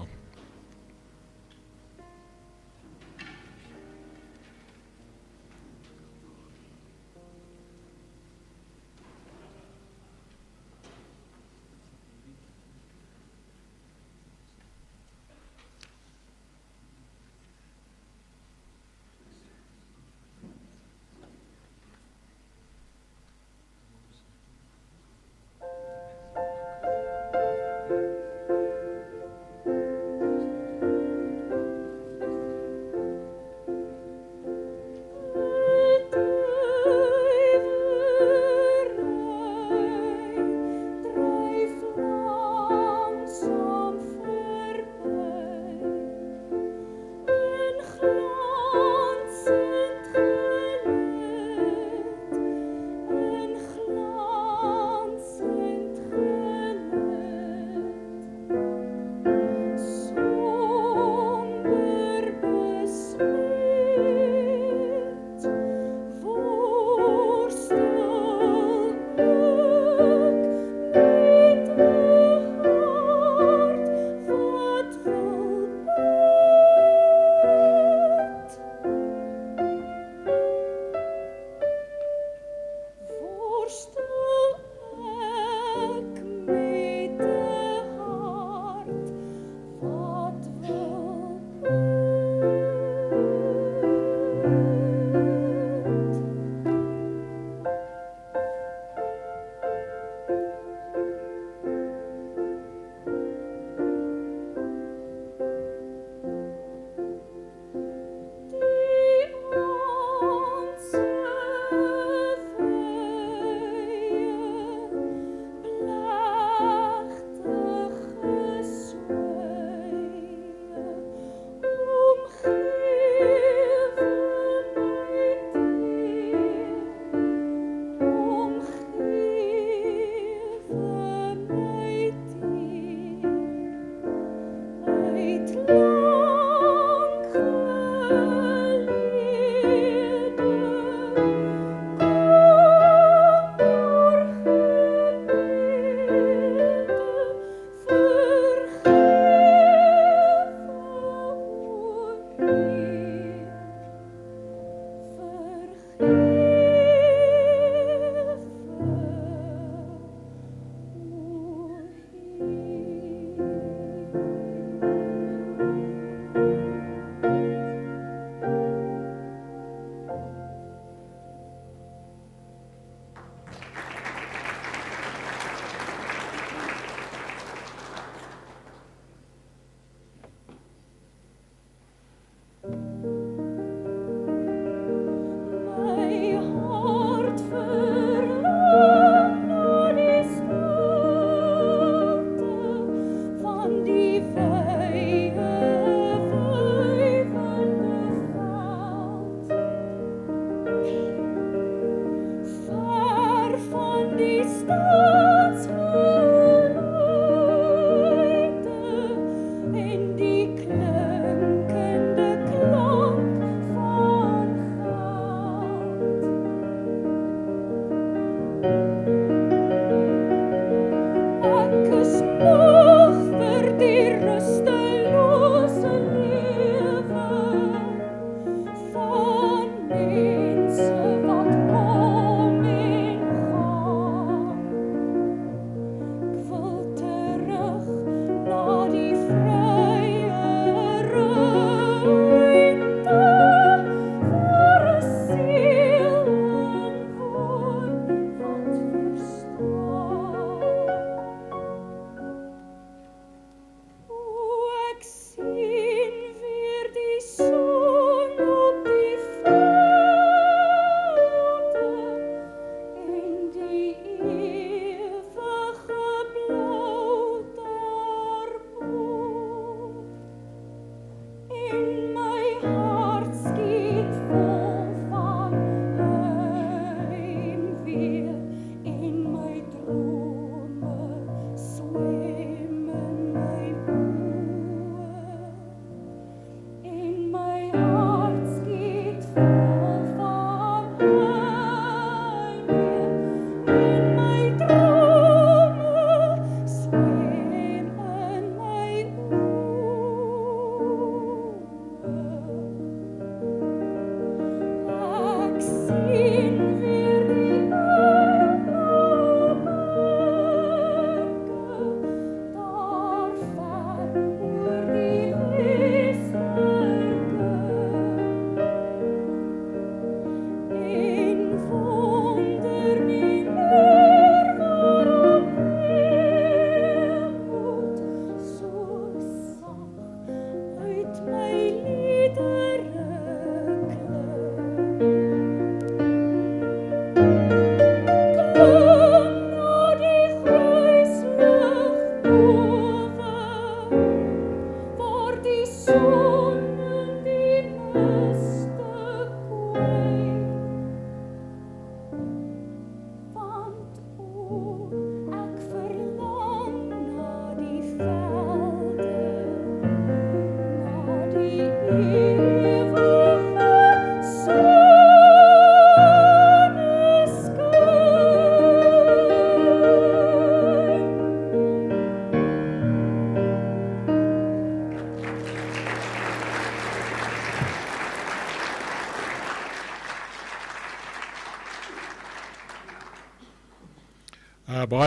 Baie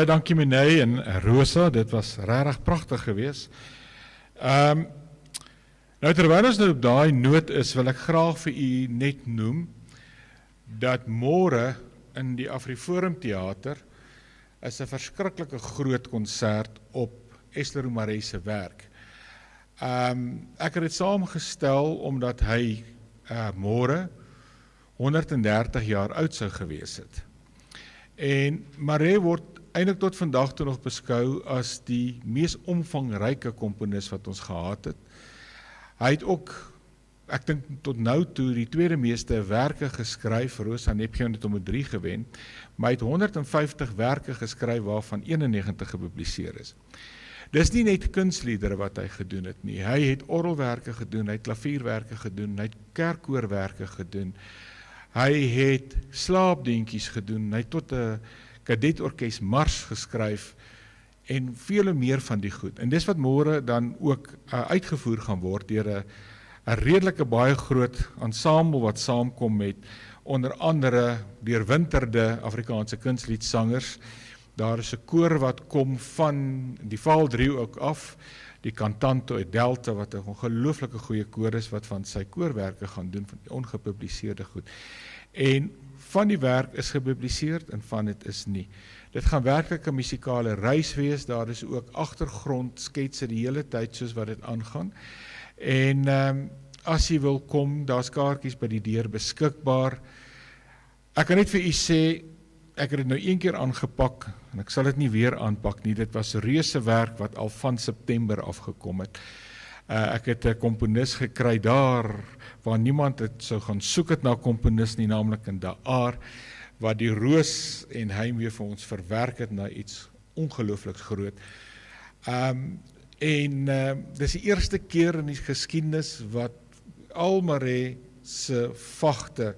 dankie Minay en Rosa, dit was regtig pragtig geweest. Nou terwyl ons nou op daai noot is, wil ek graag vir u net noem dat môre in die AfriForum Theater is 'n verskriklike groot konsert op Esther Oumaré se werk. Ek het dit saamgestel omdat hy môre 130 jaar oud sou gewees het. En Maré word eintlik tot vandag toe nog beskou as die mees omvangryke komponis wat ons gehad het. Hy het ook, ek dink tot nou toe, die tweede meeste werke geskryf. Rosa Nepgeon het hom met 3 gewen, maar hy het 150 werke geskryf waarvan 91 gepubliseer is. Dis nie net kunstliedere wat hy gedoen het nie. Hy het orgelwerke gedoen, hy het klavierwerke gedoen, hy het kerkkoorwerke gedoen. Hy het slaapdeuntjies gedoen, hy het tot 'n kadetorkes mars geskryf en vele meer van die goed. En dis wat môre dan ook uitgevoer gaan word deur 'n redelike baie groot ensemble wat saamkom met onder andere deurwinterde Afrikaanse kunstliedsangers. Daar is 'n koor wat kom van die Vaal-driehoek af, die Cantanto uit Delta wat 'n ongelooflike goeie koor is wat van sy koorwerke gaan doen van die ongepubliseerde goed. En van die werk is gepubliseer en van dit is nie. Dit gaan werklik 'n musikale reis wees, daar is ook agtergrondsketse die hele tyd soos wat dit aangaan. En as jy wil kom, daar's kaartjies by die deur beskikbaar. Ek kan net vir u sê, ek het dit nou 1 keer aangepak en ek sal dit nie weer aanpak nie. Dit was 'n reuse werk wat al van September afgekom het. Ek het 'n komponis gekry daar waar niemand het sou gaan soek het na komponis nie, naamlik in Daar, wat die Roos en Heimwee vir ons verwerk het na iets ongelooflik groot. Dis die eerste keer in die geskiedenis wat Almaré se vagte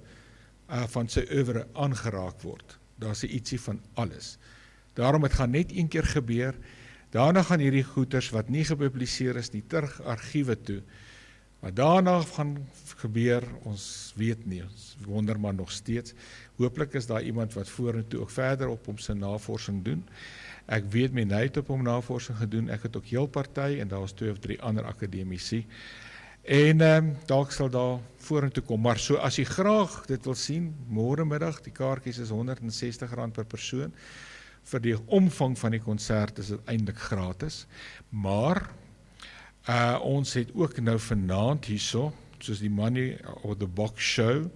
van sy oeuvre aangeraak word. Daar's ietsie van alles. Daarom het gaan net 1 keer gebeur. Daarna gaan hierdie goeters wat nie gepubliseer is, nie terug argiewe toe. Wat daarna gaan gebeur, ons weet nie, ons wonder maar nog steeds. Hooplik is daar iemand wat vorentoe ook verder op hom sy navorsing doen. Ek weet Minay het op hom navorsing gedoen, ek het ook heel party en daar was 2 of 3 ander akademici. En dalk sal daar vorentoe kom, maar so as jy graag dit wil sien, môre middag, die kaartjies is R160 per persoon. Vir die omvang van die konsert is dit eintlik gratis, maar ons het ook nou vanaand hierso, soos die Money or the Box show,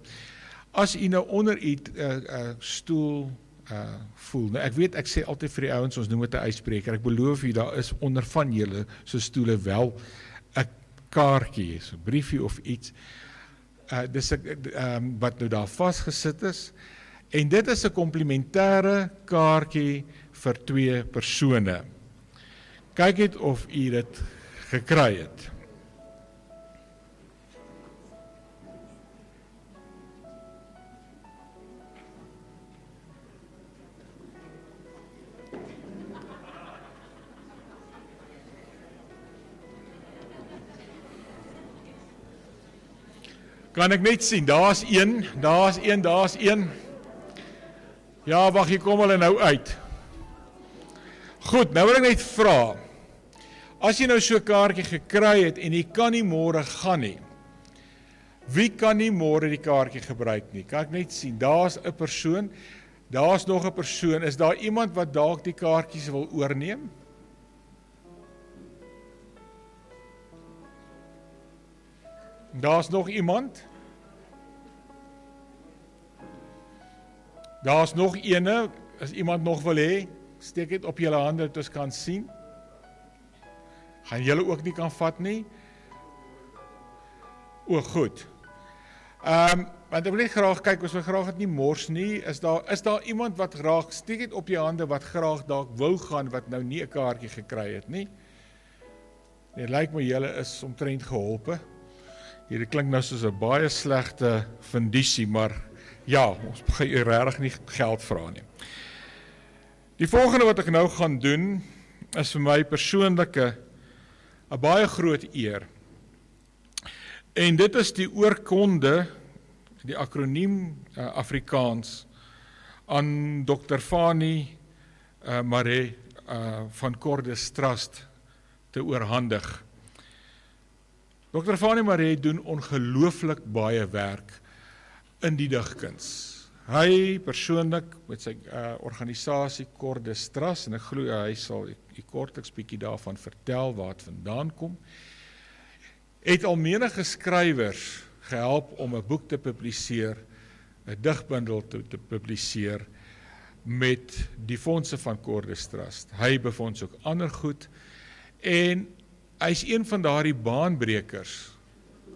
as jy nou onder u stoel voel, nou ek weet, ek sê altyd vir die ouens, ons noem dit 'n uitspreker, ek beloof jy, daar is onder van julle so stoele wel 'n kaartjie, so 'n briefie of iets, dis wat nou daar vasgesit is, en dit is 'n komplementêre kaartjie vir 2 persone. Kyk net of u dit gekry het. Kan ek net sien, daar's een. Ja, wag, hier kom hulle nou uit. Goed, nou wil ek net vra, as jy nou so 'n kaartjie gekry het en jy kan nie môre gaan nie, wie kan nie môre die kaartjie gebruik nie? Kan ek net sien, daar's 'n persoon, daar's nog 'n persoon, is daar iemand wat dalk die kaartjies wil oorneem? Daar's nog iemand? Daar's nog ene, as iemand nog wil hê, steek dit op julle hande dat ons kan sien. Gaan julle ook nie kan vat nie? O, goed. Want ek wil net graag kyk, ons wil graag dit nie mors nie. Is daar iemand wat graag, steek dit op jou hande wat graag dalk wou gaan wat nou nie 'n kaartjie gekry het nie? Dit lyk my julle is omtrent geholpe. Hierdie klink nou soos 'n baie slegte fundisie, maar ja, ons gaan u regtig nie geld vra nie. Die volgende wat ek nou gaan doen, is vir my persoonlik 'n baie groot eer. En dit is die oorkonde, die akroniem Afrikaans, aan Dr. Fanie Maree van Cordes Trust te oorhandig. Dr. Fanie Maree doen ongelooflik baie werk in die digkuns. Hy persoonlik met sy organisasie Cordes Trust, en ek glo hy sal kortliks bietjie daarvan vertel waar het vandaan kom, het al menige skrywers gehelp om 'n boek te publiseer, 'n digbundel te publiseer met die fondse van Cordes Trust. Hy befonds ook ander goed en hy is een van daardie baanbrekers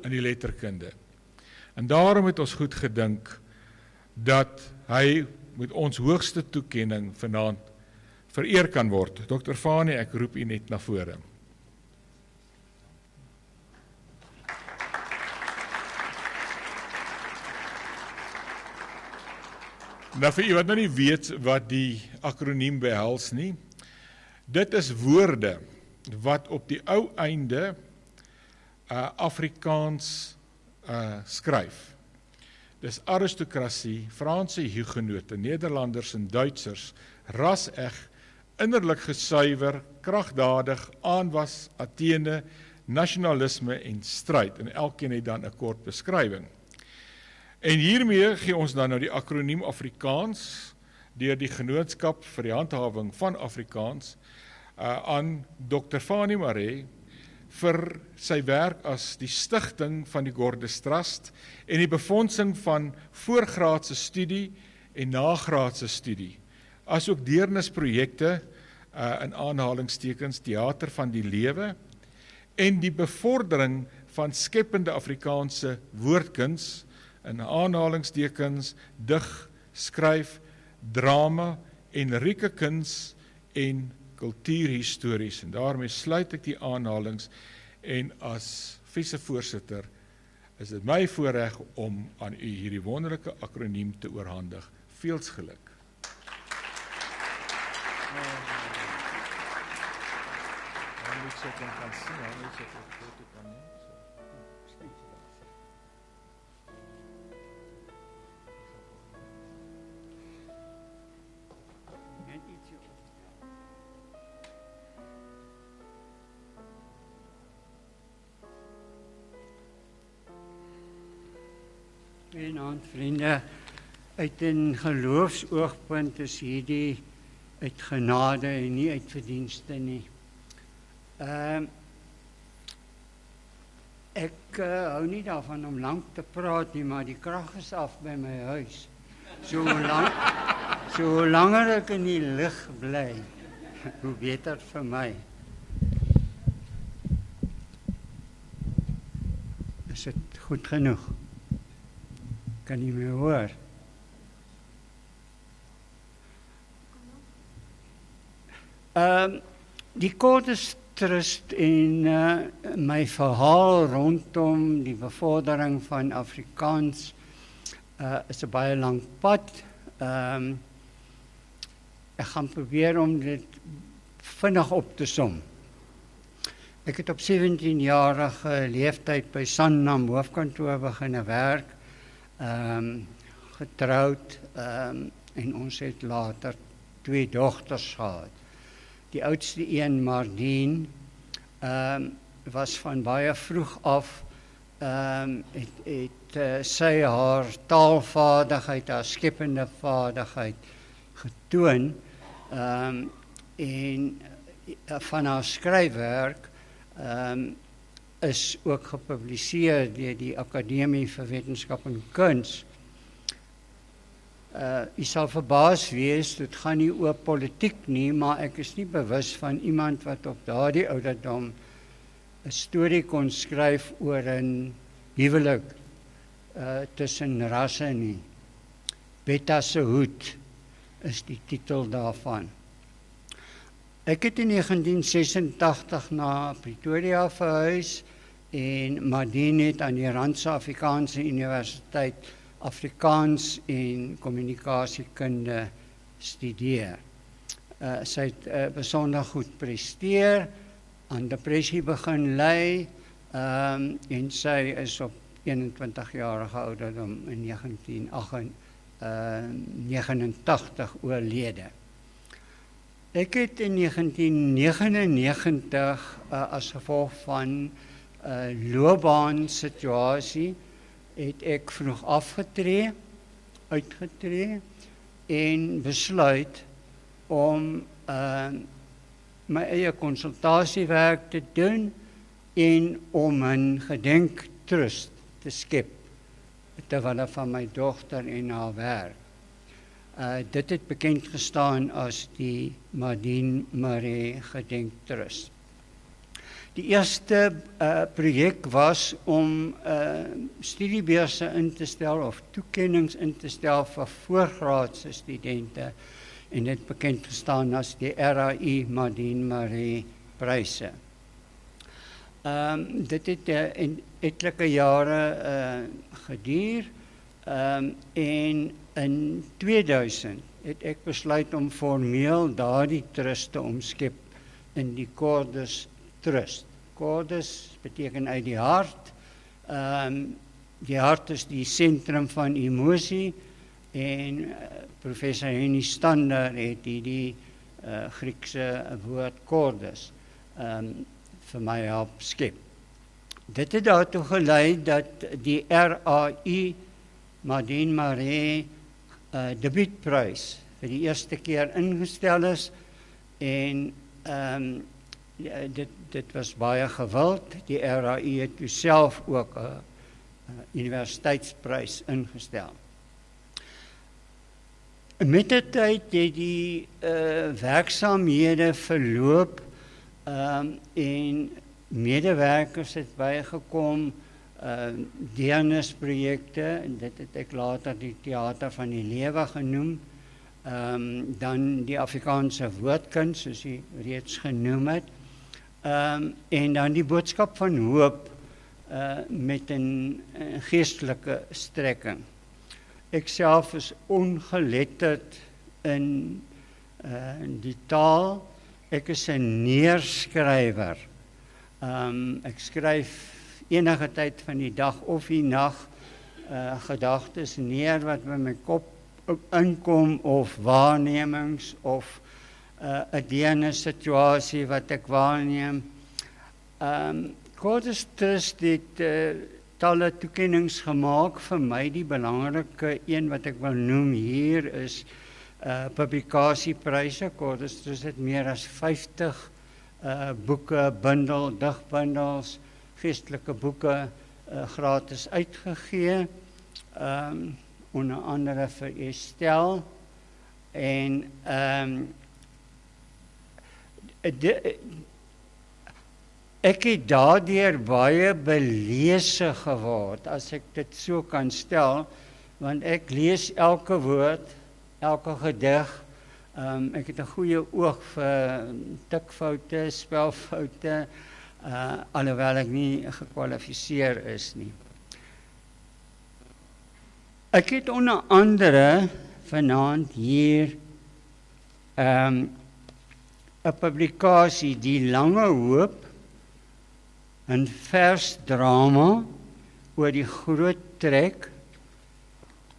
in die letterkunde. En daarom het ons goed gedink dat hy met ons hoogste toekenning vanaand vereer kan word. Dr. Fanie, ek roep u net na vore. Nou vir u wat nou nie weet wat die akroniem behels nie, dit is woorde wat op die ou einde Afrikaans skryf. Dis aristokrasie, Franse hugenote, Nederlanders en Duitsers, ras-eg, innerlik gesuiwer, kragdadig, aanwas, Athene, nasionalisme en stryd. En elkeen het dan 'n kort beskrywing. En hiermee gee ons dan nou die akroniem Afrikaans deur die Genootskap vir die Handhawing van Afrikaans aan Dr. Fanie Maree vir sy werk as die stigting van die Cordes Trust en die befondsing van voorgraadse studie en nagraadse studie, asook deernisprojekte in aanhalingstekens Theater van die Lewe en die bevordering van skepende Afrikaanse woordkuns in aanhalingstekens dig, skryf, drama en rieke kuns en kultuurhistories. En daarmee sluit ek die aanhalings en as vice-voorsitter is dit my voorreg om aan u hierdie wonderlike akroniem te oorhandig. Veels geluk. Goeienaand vriende, uit 'n geloofsoogpunt is hierdie uit genade en nie uit verdienste nie. Ek hou nie daarvan om lank te praat nie, maar die krag is af by my huis. So langer ek in die lig bly, hoe beter vir my. Is dit goed genoeg? Kan jy my hoor? Die Cordes Trust en my verhaal rondom die bevordering van Afrikaans is 'n baie lang pad. Ek gaan probeer om dit vinnig op te som. Ek het op 17-jarige leeftyd by Sanlam hoofkantoor begin werk, getroud en ons het later 2 dogters gehad. Die oudste een, Mardien, was van baie vroeg af, het sy haar taalvaardigheid, haar skepende vaardigheid getoon, en van haar skryfwerk is ook gepubliseer deur die Akademie vir Wetenskap en Kuns. U sal verbaas wees, dit gaan nie oor politiek nie, maar ek is nie bewus van iemand wat op daardie ouderdom 'n storie kon skryf oor 'n huwelik tussen rasse nie. Betta se hoed is die titel daarvan. Ek het in 1986 na Pretoria verhuis en Madien het aan die Randse Afrikaanse Universiteit Afrikaans en kommunikasiekunde studeer. Sy het besonder goed presteer, aan depressie begin ly, en sy is op 21-jarige ouderdom in 1989 oorlede. Ek het in 1999 as gevolg van loopbaansituasie het ek vroeg uitgetree en besluit om my eie konsultasiewerk te doen en om 'n gedenktrust te skep terwyl van my dogter en haar werk. Dit het bekend gestaan as die Madien Maree Gedenktrust. Die eerste projek was om studiebeurse in te stel of toekennings in te stel vir voorgraadse studente en dit bekend gestaan as die RAI Madien Maree Pryse. Dit het in etlike jare geduur en in 2000 het ek besluit om formeel daardie trust te omskep in die Cordus Trust. Cordus beteken uit die hart. Die hart is die sentrum van emosie en professor Henny Stander het die Griekse woord Cordus vir my help skep. Dit het daartoe gelei dat die RAI Madien Maree debuutprys vir die eerste keer ingestel is en dit was baie gewild. Die RAI het self ook 'n universiteitsprys ingestel. Met die tyd het die werksaamhede verloop en medewerkers het bygekom, deernisprojekte, en dit het ek later die Theater van die Lewe genoem, dan die Afrikaanse woordkuns, soos jy reeds genoem het, en dan die boodskap van hoop met 'n geestelike strekking. Ek self is ongeletterd in die taal. Ek is 'n neerskrywer. Ek skryf enige tyd van die dag of die nag gedagtes neer wat by my kop inkom of waarnemings of 'n deernis-situasie wat ek waarneem. Cordus Trust het talle toekennings gemaak. Vir my die belangrike een wat ek wil noem hier is publikasiepryse. Cordus Trust het meer as 50 boeke, digbundels, geestelike boeke gratis uitgegee, onder andere vir Estelle en ek het daardeur baie belese geword, as ek dit so kan stel, want ek lees elke woord, elke gedig. Ek het 'n goeie oog vir tikfoute, spelfoute, alhoewel ek nie gekwalifiseer is nie. Ek het onder andere vanaand hier 'n publikasie, Die Lange Hoop, 'n versdrama oor die groot trek,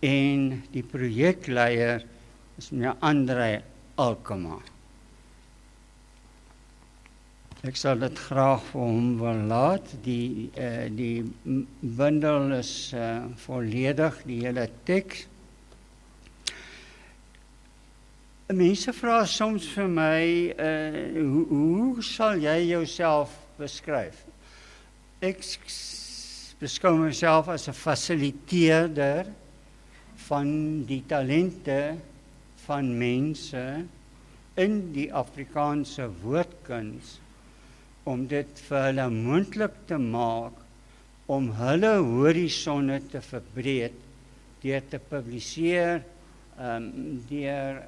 en die projekleier is meneer André Alkema. Ek sal dit graag vir hom wil laat. Die bundel is volledig, die hele teks. Mense vra soms vir my, hoe sal jy jouself beskryf? Ek beskou myself as 'n fasiliteerder van die talente van mense in die Afrikaanse woordkuns, om dit vir hulle moontlik te maak om hulle horisonne te verbreed deur te publiseer, deur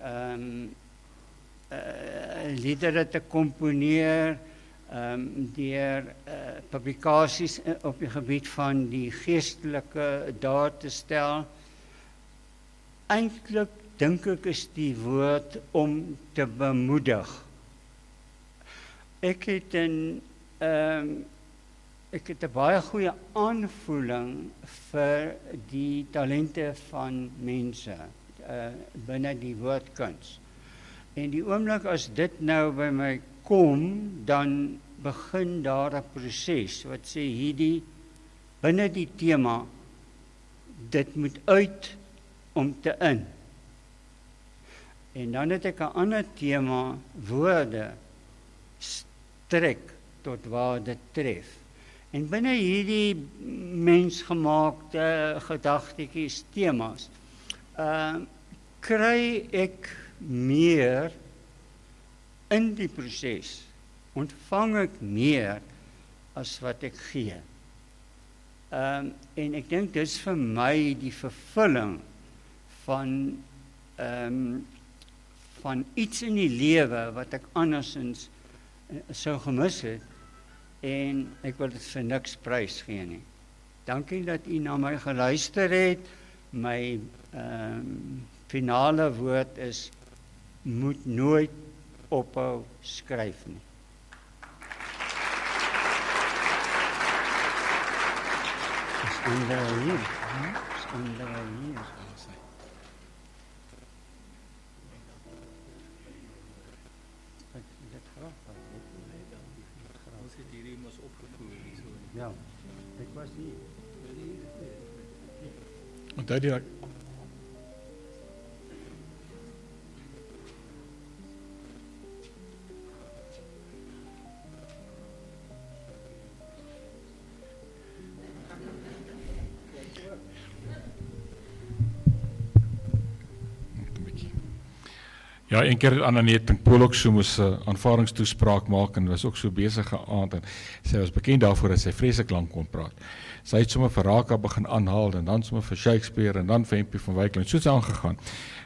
liedere te komponeer, deur publikasies op die gebied van die geestelike daar te stel. Eintlik dink ek is die woord om te bemoedig. Ek het 'n baie goeie aanvoeling vir die talente van mense binne die woordkuns. En die oomblik as dit nou by my kom, dan begin daar 'n proses wat sê hierdie binne die tema, dit moet uit om te in. En dan het ek 'n ander tema, woorde strek tot waar dit tref. En binne hierdie mensgemaakte gedagtetjies, temas, kry ek meer in die proses, ontvang ek meer as wat ek gee. En ek dink dis vir my die vervulling van iets in die lewe wat ek andersins sou gemis het, en ek wil dit vir niks prys gee nie. Dankie dat u na my geluister het. My finale woord is, moet nooit ophou skryf nie. Dis onder hier. Dis onder hier. Ja, ek was hier. Onthou die Ja, een keer het Annanet in Polok so moes 'n aanvaardingstoespraak maak en was ook so besige aand en sy was bekend daarvoor dat sy vreeslik lank kon praat. Sy het sommer vir Raka begin aanhaal en dan sommer vir Shakespeare en dan vir MP van Wyk en so het aangegaan.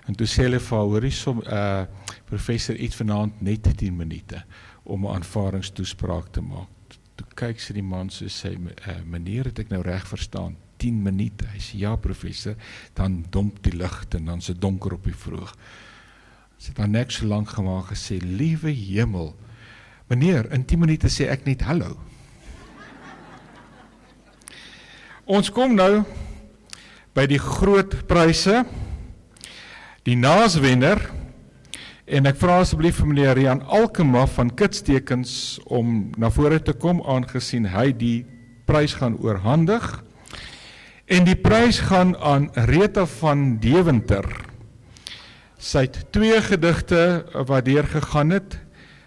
En toe sê hulle vir haar, hoorie professor, iets vanaand net 10 minute om 'n aanvaardingstoespraak te maak. Toe kyk sy die man so sê, meneer, het ek nou reg verstaan? 10 minute. Hy sê, ja professor, dan domp die ligte en dan se donker op die vroeg. Sy het dan net so lank gemaak gesê, liewe hemel, meneer, in 10 minute sê ek net hallo. Ons kom nou by die groot pryse, die naaswenner, en ek vra asseblief vir meneer Rian Alkema van Kitstekens om na vore te kom, aangesien hy die prys gaan oorhandig. En die prys gaan aan Rita van Deventer. Sy het 2 gedigte wat deurgegaan het,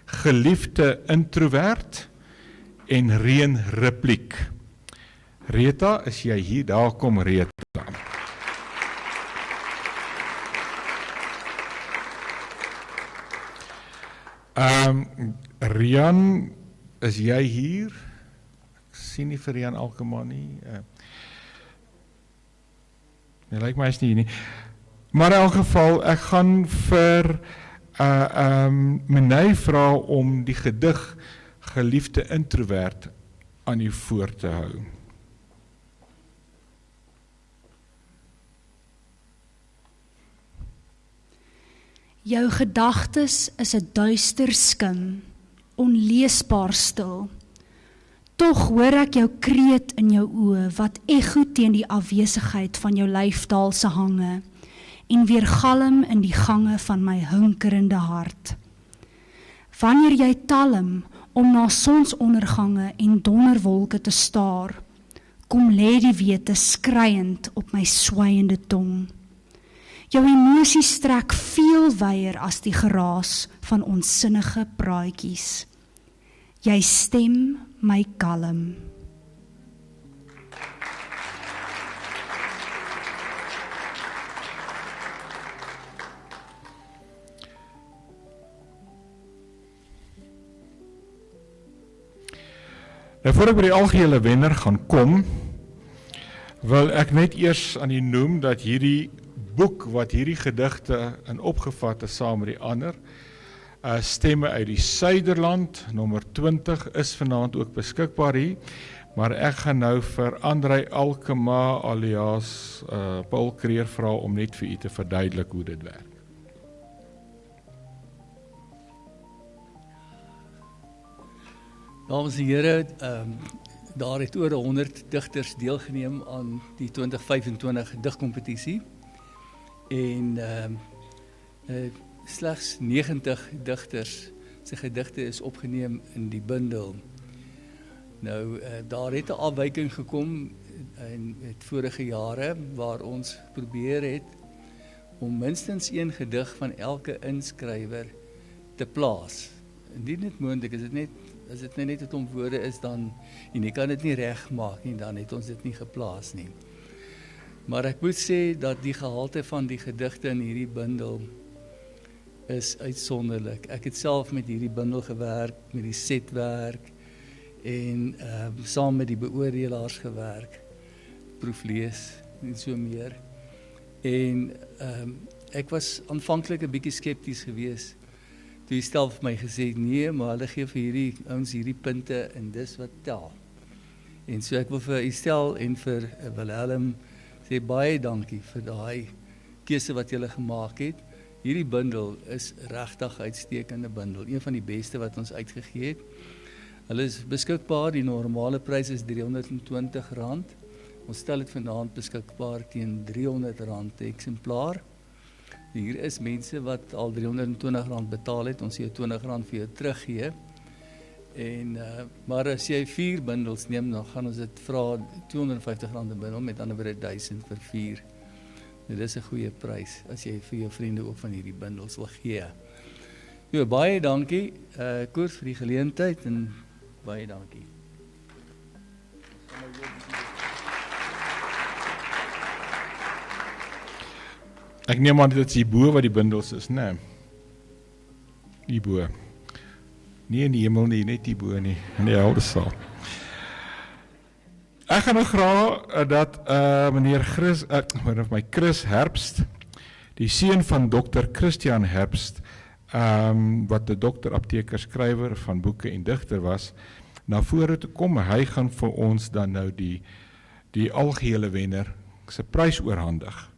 Geliefde Introvert en Reën Repliek. Rita, is jy hier? Daar kom Rita. Rian, is jy hier? Ek sien nie vir Rian Alkema nie. Nee, lyk my is nie hier nie. Maar in elk geval, ek gaan vir Menay vra om die gedig Geliefde Introvert aan u voor te hou. Jou gedagtes is 'n duister skim, onleesbaar stil. Tog hoor ek jou kreet in jou oë wat ekho teen die afwesigheid van jou lyfdaalse hange en weer galm in die gange van my hunkerende hart. Wanneer jy talm om na sonsondergange en donderwolke te staar, kom lê die wete skreiend op my swaiende tong. Jou emosies strek veel wyer as die geraas van onsinnige praatjies. Jy stem my kalm. Nou, voor ek by die algehele wenner gaan kom, wil ek net eers aan u noem dat hierdie boek wat hierdie gedigte in opgevat is saam met die ander, Stemme uit die Suiderland, nommer 20, is vanaand ook beskikbaar hier. Maar ek gaan nou vir Andrei Alkema alias Paul Kreer vra om net vir u te verduidelik hoe dit werk. Dames en here, daar het oor 100 digters deelgeneem aan die 2025 digkompetisie. En slegs 90 digters se gedigte is opgeneem in die bundel. Nou, daar het 'n afwyking gekom in het vorige jare waar ons probeer het om minstens een gedig van elke inskrywer te plaas. Indien dit moontlik is, as dit net 'n klomp woorde is, dan en jy kan dit nie regmaak nie, dan het ons dit nie geplaas nie. Maar ek moet sê dat die gehalte van die gedigte in hierdie bundel is uitsonderlik. Ek het self met hierdie bundel gewerk, met die setwerk en saam met die beoordelaars gewerk, proeflees en so meer. En ek was aanvanklik 'n bietjie skepties geweest. Toe stel vir my gesê, nee, maar hulle gee vir hierdie ouens hierdie punte en dis wat tel. En so ek wil vir Estel en vir Wilhelm sê baie dankie vir daai keuse wat julle gemaak het. Hierdie bundel is regtig 'n uitstekende bundel, een van die beste wat ons uitgegee het. Hulle is beskikbaar, die normale prys is R320. Ons stel dit vanaand beskikbaar teen R300 per eksemplaar. Hier is mense wat al R320 betaal het, ons sê R20 vir jou teruggee. En, maar as jy 4 bundels neem, dan gaan ons dit vra R250 'n bundel, met ander woorde R1000 vir 4. Nou, dis 'n goeie prys, as jy vir jou vriende ook van hierdie bundels wil gee. Jo, baie dankie, Koos, vir die geleentheid, en baie dankie. Ek neem aan dit is hierbo wat die bundels is, né? Hierbo. Nie in die hemel nie, net hierbo nie, in die helde saal. Ek gaan nou graag dat meneer Chris Herbst, die seun van Dr. Christian Herbst, wat 'n dokter, apteker, skrywer van boeke en digter was, na vore te kom. Hy gaan vir ons dan nou die algehele wenner se prys oorhandig.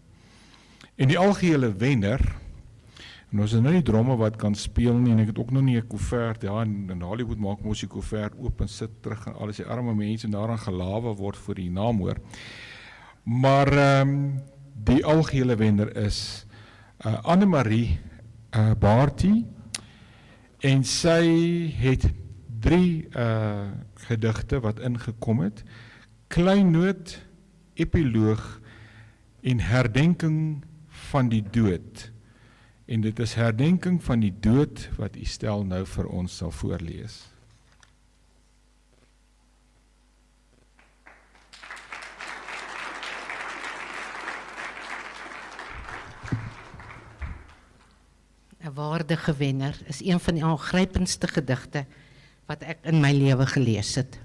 En die algehele wenner, en ons is nou nie dromme wat kan speel nie, en ek het ook nog nie 'n koevert, ja, in Hollywood maak ons die koevert oop en sit terug, en alles die arme mense daaraan gelawe word vir die naam hoor. Maar die algehele wenner is Annemarie Baartie, en sy het 3 gedigte wat ingekom het: Kleinoot, Epiloog en Herdenking van die dood. En dit is Herdenking van die dood wat Estel nou vir ons sal voorlees. Een waardige wenner is een van die aangrypendste gedigte wat ek in my lewe gelees het.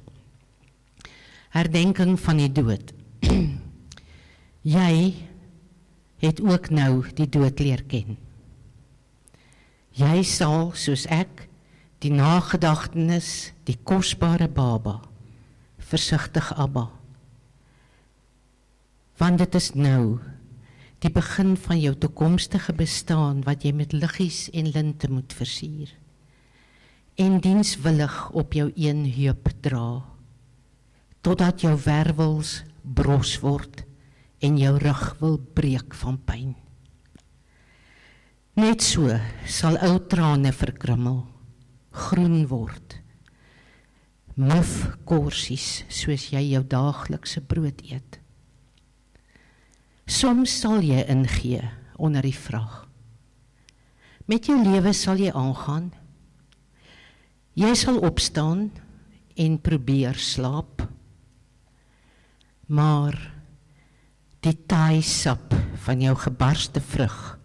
Herdenking van die dood. Jy het ook nou die dood leer ken. Jy sal, soos ek, die nagedagtenis, die kosbare baba, versigtig Abba. Want dit is nou die begin van jou toekomstige bestaan wat jy met liggies en linte moet versier. En dienswillig op jou een heup dra, totdat jou wervels bros word en jou rug wil breek van pyn. Net so sal ou trane verkrummel, groen word, muf korsies soos jy jou daaglikse brood eet. Soms sal jy ingee onder die vraag. Met jou lewe sal jy aangaan. Jy sal opstaan en probeer slaap. Maar die taai sap van jou gebarste vrug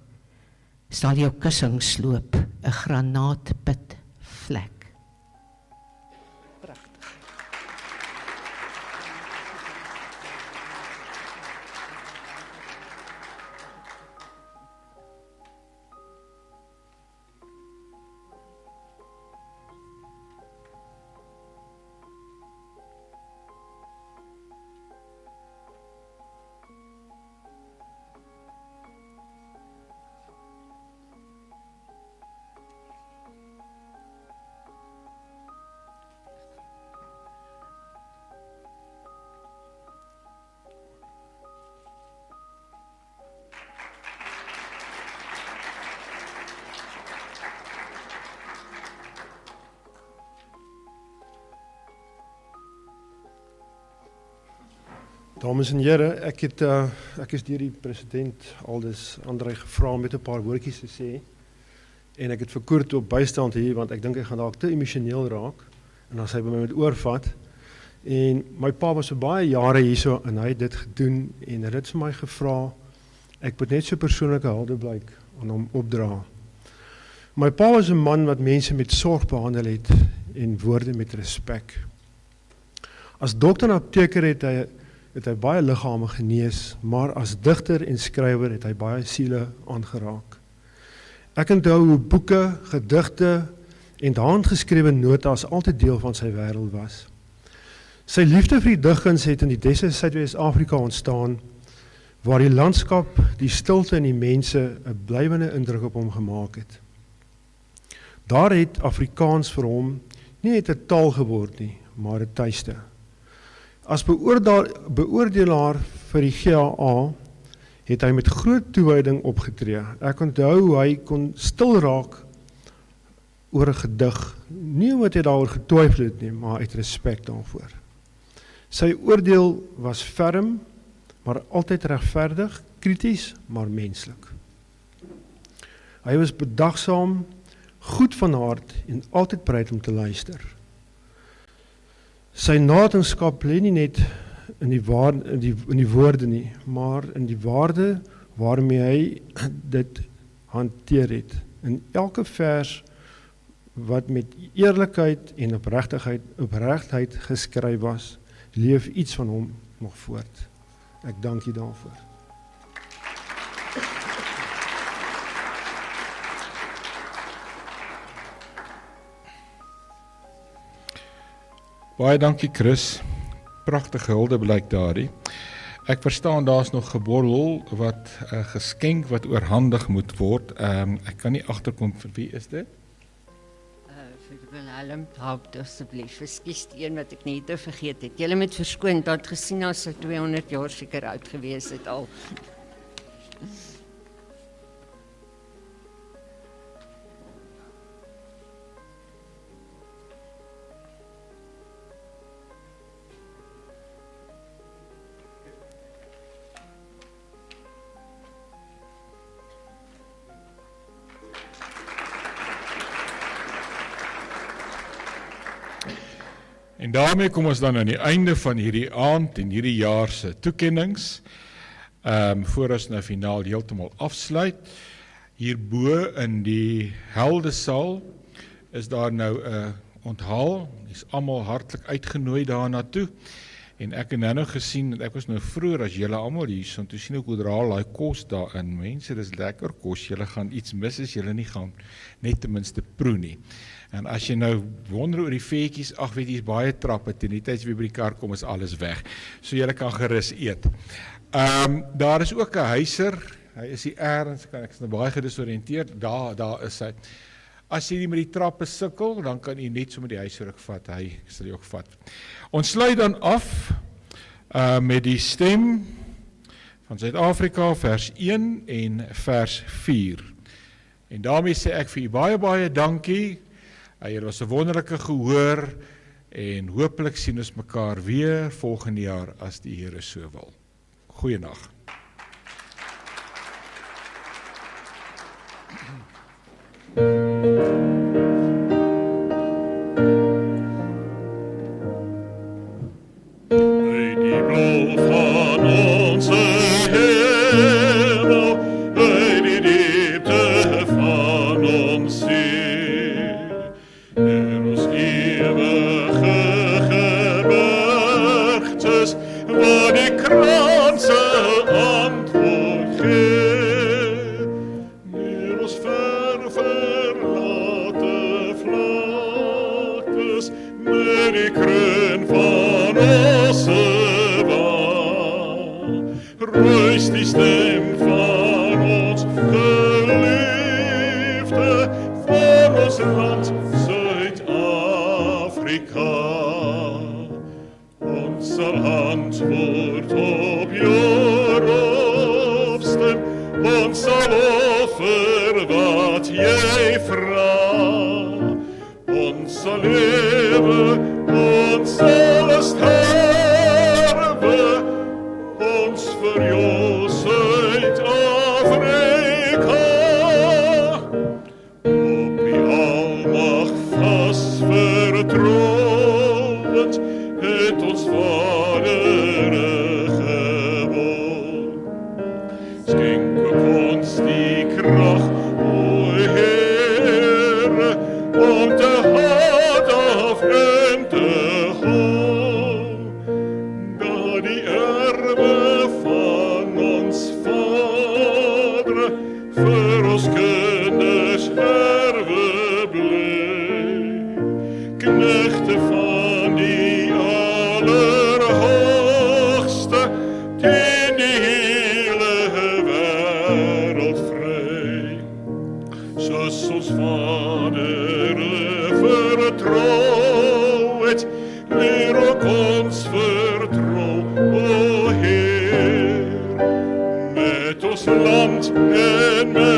sal jou kussing sloop, 'n granaatpit vlek. Dames en here, ek is deur die president Aldus Andrei gevra om met 'n paar woordjies te sê. En ek het vir Koert op bystand hier want ek dink hy gaan dalk te emosioneel raak en dan sy by my met oorvat. En my pa was vir baie jare hierso en hy het dit gedoen en hy het vir my gevra ek moet net so persoonlike huldeblyk aan hom opdra. My pa was 'n man wat mense met sorg behandel het en woorde met respek. As dokter en apteker het hy baie liggame genees, maar as digter en skrywer het hy baie siele aangeraak. Ek onthou hoe boeke, gedigte en handgeskrewe notas altyd deel van sy wêreld was. Sy liefde vir die digkuns het in die Destydse Suid-Afrika ontstaan, waar die landskap, die stilte en die mense 'n blywende indruk op hom gemaak het. Daar het Afrikaans vir hom nie net 'n taal geword nie, maar 'n tuiste. As beoordelaar vir die GAA het hy met groot toewyding opgetree. Ek onthou hoe hy kon stil raak oor 'n gedig, nie omdat hy daaroor getwyfel het nie, maar uit respek daarvoor. Sy oordeel was ferm, maar altyd regverdig, krities, maar menslik. Hy was bedagsaam, goed van hart en altyd bereid om te luister. Sy nalatenskap lê nie net in die woorde nie, maar in die waarde waarmee hy dit hanteer het. In elke vers wat met eerlikheid en opregtheid geskryf was, leef iets van hom nog voort. Ek dank u daarvoor. Baie dankie Chris, pragtige huldeblyk daardie. Ek verstaan daar's nog geborrel wat 'n geskenk wat oorhandig moet word. Ek kan nie agterkom vir wie is dit? Vir Willem Haupt asseblief. Ekskuus die een wat ek net vergeet het. Julle moet verskoon dat gesien as sy 200 jaar seker oud gewees het al. En daarmee kom ons dan aan die einde van hierdie aand en hierdie jaar se toekennings. Voor ons nou finaal heeltemal afsluit. Hierbo in die Heldesaal is daar nou 'n onthaal. Dis almal hartlik uitgenooi daarna toe. En ek het nou gesien, en ek was nou vroeër as julle almal hier so, toe sien ek hoe draal daai kos daarin. Mense, dis lekker kos. Julle gaan iets mis as julle nie gaan net ten minste proe nie. En as jy nou wonder oor die vetjies, ag weet jy, is baie trappe, teen die tyd as jy by die kar kom is alles weg. So julle kan gerus eet. Daar is ook 'n huiser, hy is hier ergens, ek is nou baie gedesoriënteerd, daar is hy. As jy nie met die trappe sukkel, dan kan jy net so met die huiser ook vat, hy sal jy ook vat. Ons sluit dan af met die stem van Suid-Afrika, vers 1 en vers 4. En daarmee sê ek vir u baie dankie. Hier was 'n wonderlike gehoor en hopelik sien ons mekaar weer volgende jaar as die Here so wil. Goeienaand. Die blauw van onze hemel, die diepte van ons ziel, en ons eeuwige gebergtes, waar die kranse antwoord gee, neer ons verlate vlaktes, met die kroon van ons ruis die stem van ons geliefde, van ons land Suid-Afrika. Ons sal antwoord op jou roepstem, ons sal offer wat jy vra. Ons sal lewe, ons sal sterwe, ons vir jou Suid-Afrika. Op die almag vas vertrouwend, het ons Vader gebod. Skenk ook ons die krag, o Heere, om te handhaaf en te hou, dat die erwe van ons Vader vir ons kinders erwe bly. Knegte van die Allerhoogste, teen die hele wêreld vry. Soos ons Vader vertrou het, leer ook ons vertrou, o Heer, met ons land en met